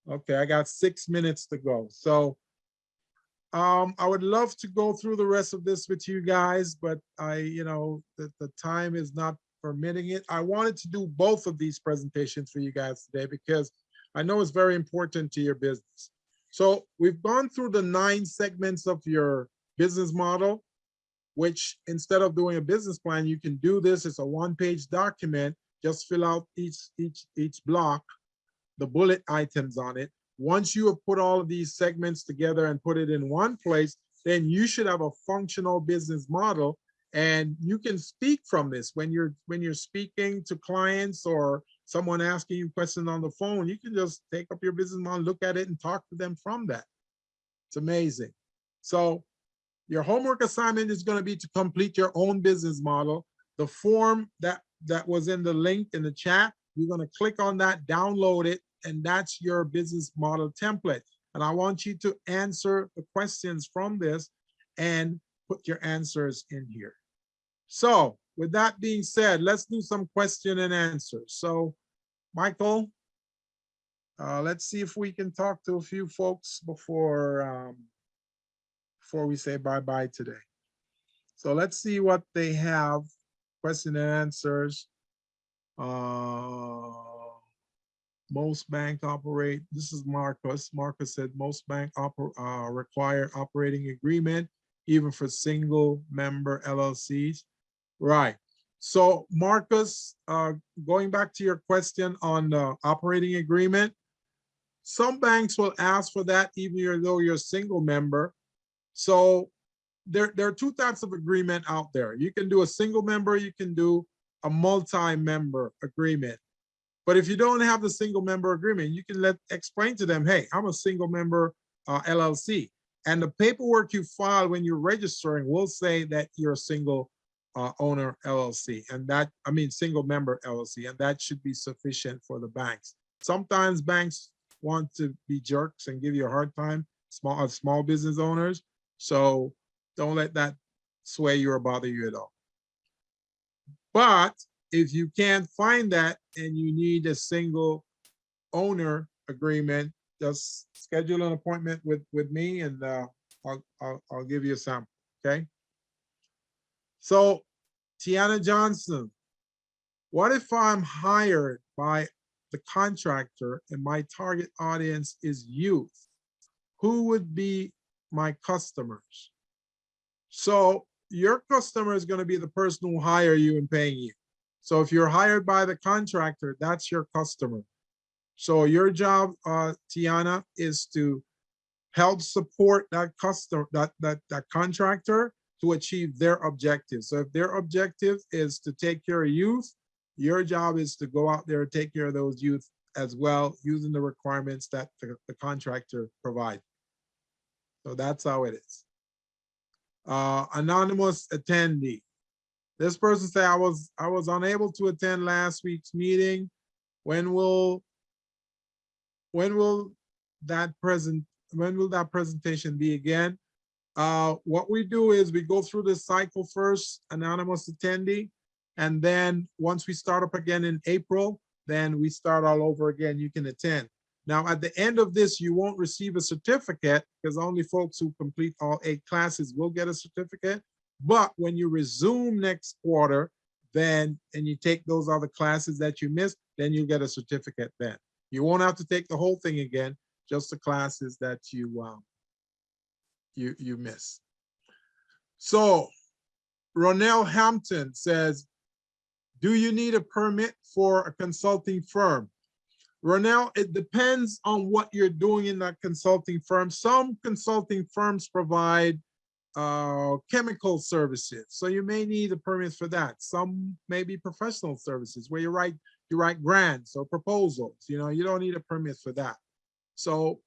Okay, I got 6 minutes to go. So I would love to go through the rest of this with you guys, but you know, the time is not permitting it. I wanted to do both of these presentations for you guys today because I know it's very important to your business. So we've gone through the 9 segments of your business model, which instead of doing a business plan, you can do this. It's a 1-page document. Just fill out each block, the bullet items on it. Once you have put all of these segments together and put it in one place, then you should have a functional business model, and you can speak from this when you're speaking to clients or someone asking you questions on the phone. You can just take up your business model, look at it, and talk to them from that. It's amazing. So your homework assignment is going to be to complete your own business model. The form that was in the link in the chat, you're going to click on that, download it, and that's your business model template. And I want you to answer the questions from this and put your answers in here. So with that being said, let's do some question and answers. So Michael, let's see if we can talk to a few folks before we say bye-bye today. So let's see what they have, question and answers. Most bank operate, this is Marcus. Marcus said most bank require operating agreement, even for single member LLCs. Right. So Marcus, going back to your question on the operating agreement, some banks will ask for that even though you're a single member. So there are two types of agreement out there. You can do a single member, you can do a multi-member agreement. But if you don't have the single member agreement, you can explain to them, hey, I'm a single member LLC. And the paperwork you file when you're registering will say that you're a single owner LLC. And that, I mean, single member LLC. And that should be sufficient for the banks. Sometimes banks want to be jerks and give you a hard time, small business owners. So don't let that sway you or bother you at all. But if you can't find that and you need a single owner agreement, just schedule an appointment with me and I'll give you a sample, okay? So Tiana Johnson, what if I'm hired by the contractor and my target audience is youth? Who would be my customers? So your customer is going to be the person who hire you and paying you. So if you're hired by the contractor, that's your customer. So your job, Tiana, is to help support that customer, that contractor to achieve their objectives. So if their objective is to take care of youth, your job is to go out there and take care of those youth as well, using the requirements that the contractor provides. So that's how it is. Anonymous attendee. This person say, I was unable to attend last week's meeting. When will that presentation be again? What we do is we go through this cycle first, anonymous attendee, and then once we start up again in April, then we start all over again. You can attend. Now, at the end of this, you won't receive a certificate because only folks who complete all 8 classes will get a certificate. But when you resume next quarter, then, and you take those other classes that you missed, then you get a certificate then. You won't have to take the whole thing again, just the classes that you miss. So Ronell Hampton says, do you need a permit for a consulting firm? Ronell, it depends on what you're doing in that consulting firm. Some consulting firms provide chemical services, so you may need a permit for that. Some may be professional services where you write grants or proposals. You don't need a permit for that. So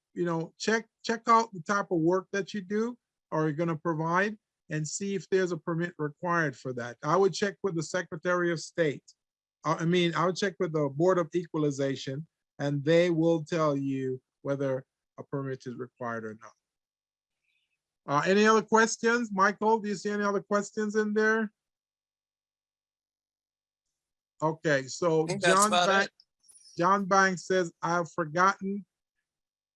check out the type of work that you do or you're going to provide and see if there's a permit required for that. I would check with the Secretary of State. I would check with the Board of Equalization, and they will tell you whether a permit is required or not. Any other questions? Michael, do you see any other questions in there? Okay, so John Banks says, I've forgotten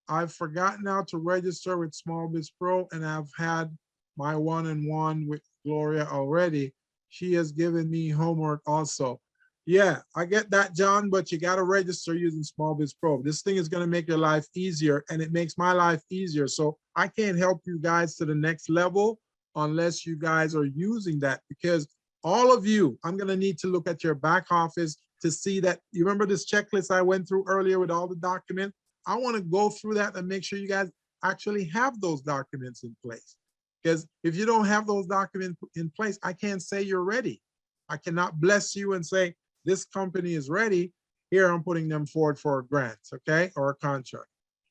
how to register with Small Biz Pro, and I've had my one-on-one with Gloria already. She has given me homework also. Yeah, I get that, John, but you got to register using Small Biz Pro. This thing is going to make your life easier, and it makes my life easier. So I can't help you guys to the next level unless you guys are using that, because all of you, I'm going to need to look at your back office to see that. You remember this checklist I went through earlier with all the documents? I want to go through that and make sure you guys actually have those documents in place. Because if you don't have those documents in place, I can't say you're ready. I cannot bless you and say, this company is ready. Here, I'm putting them forward for a grant, okay, or a contract.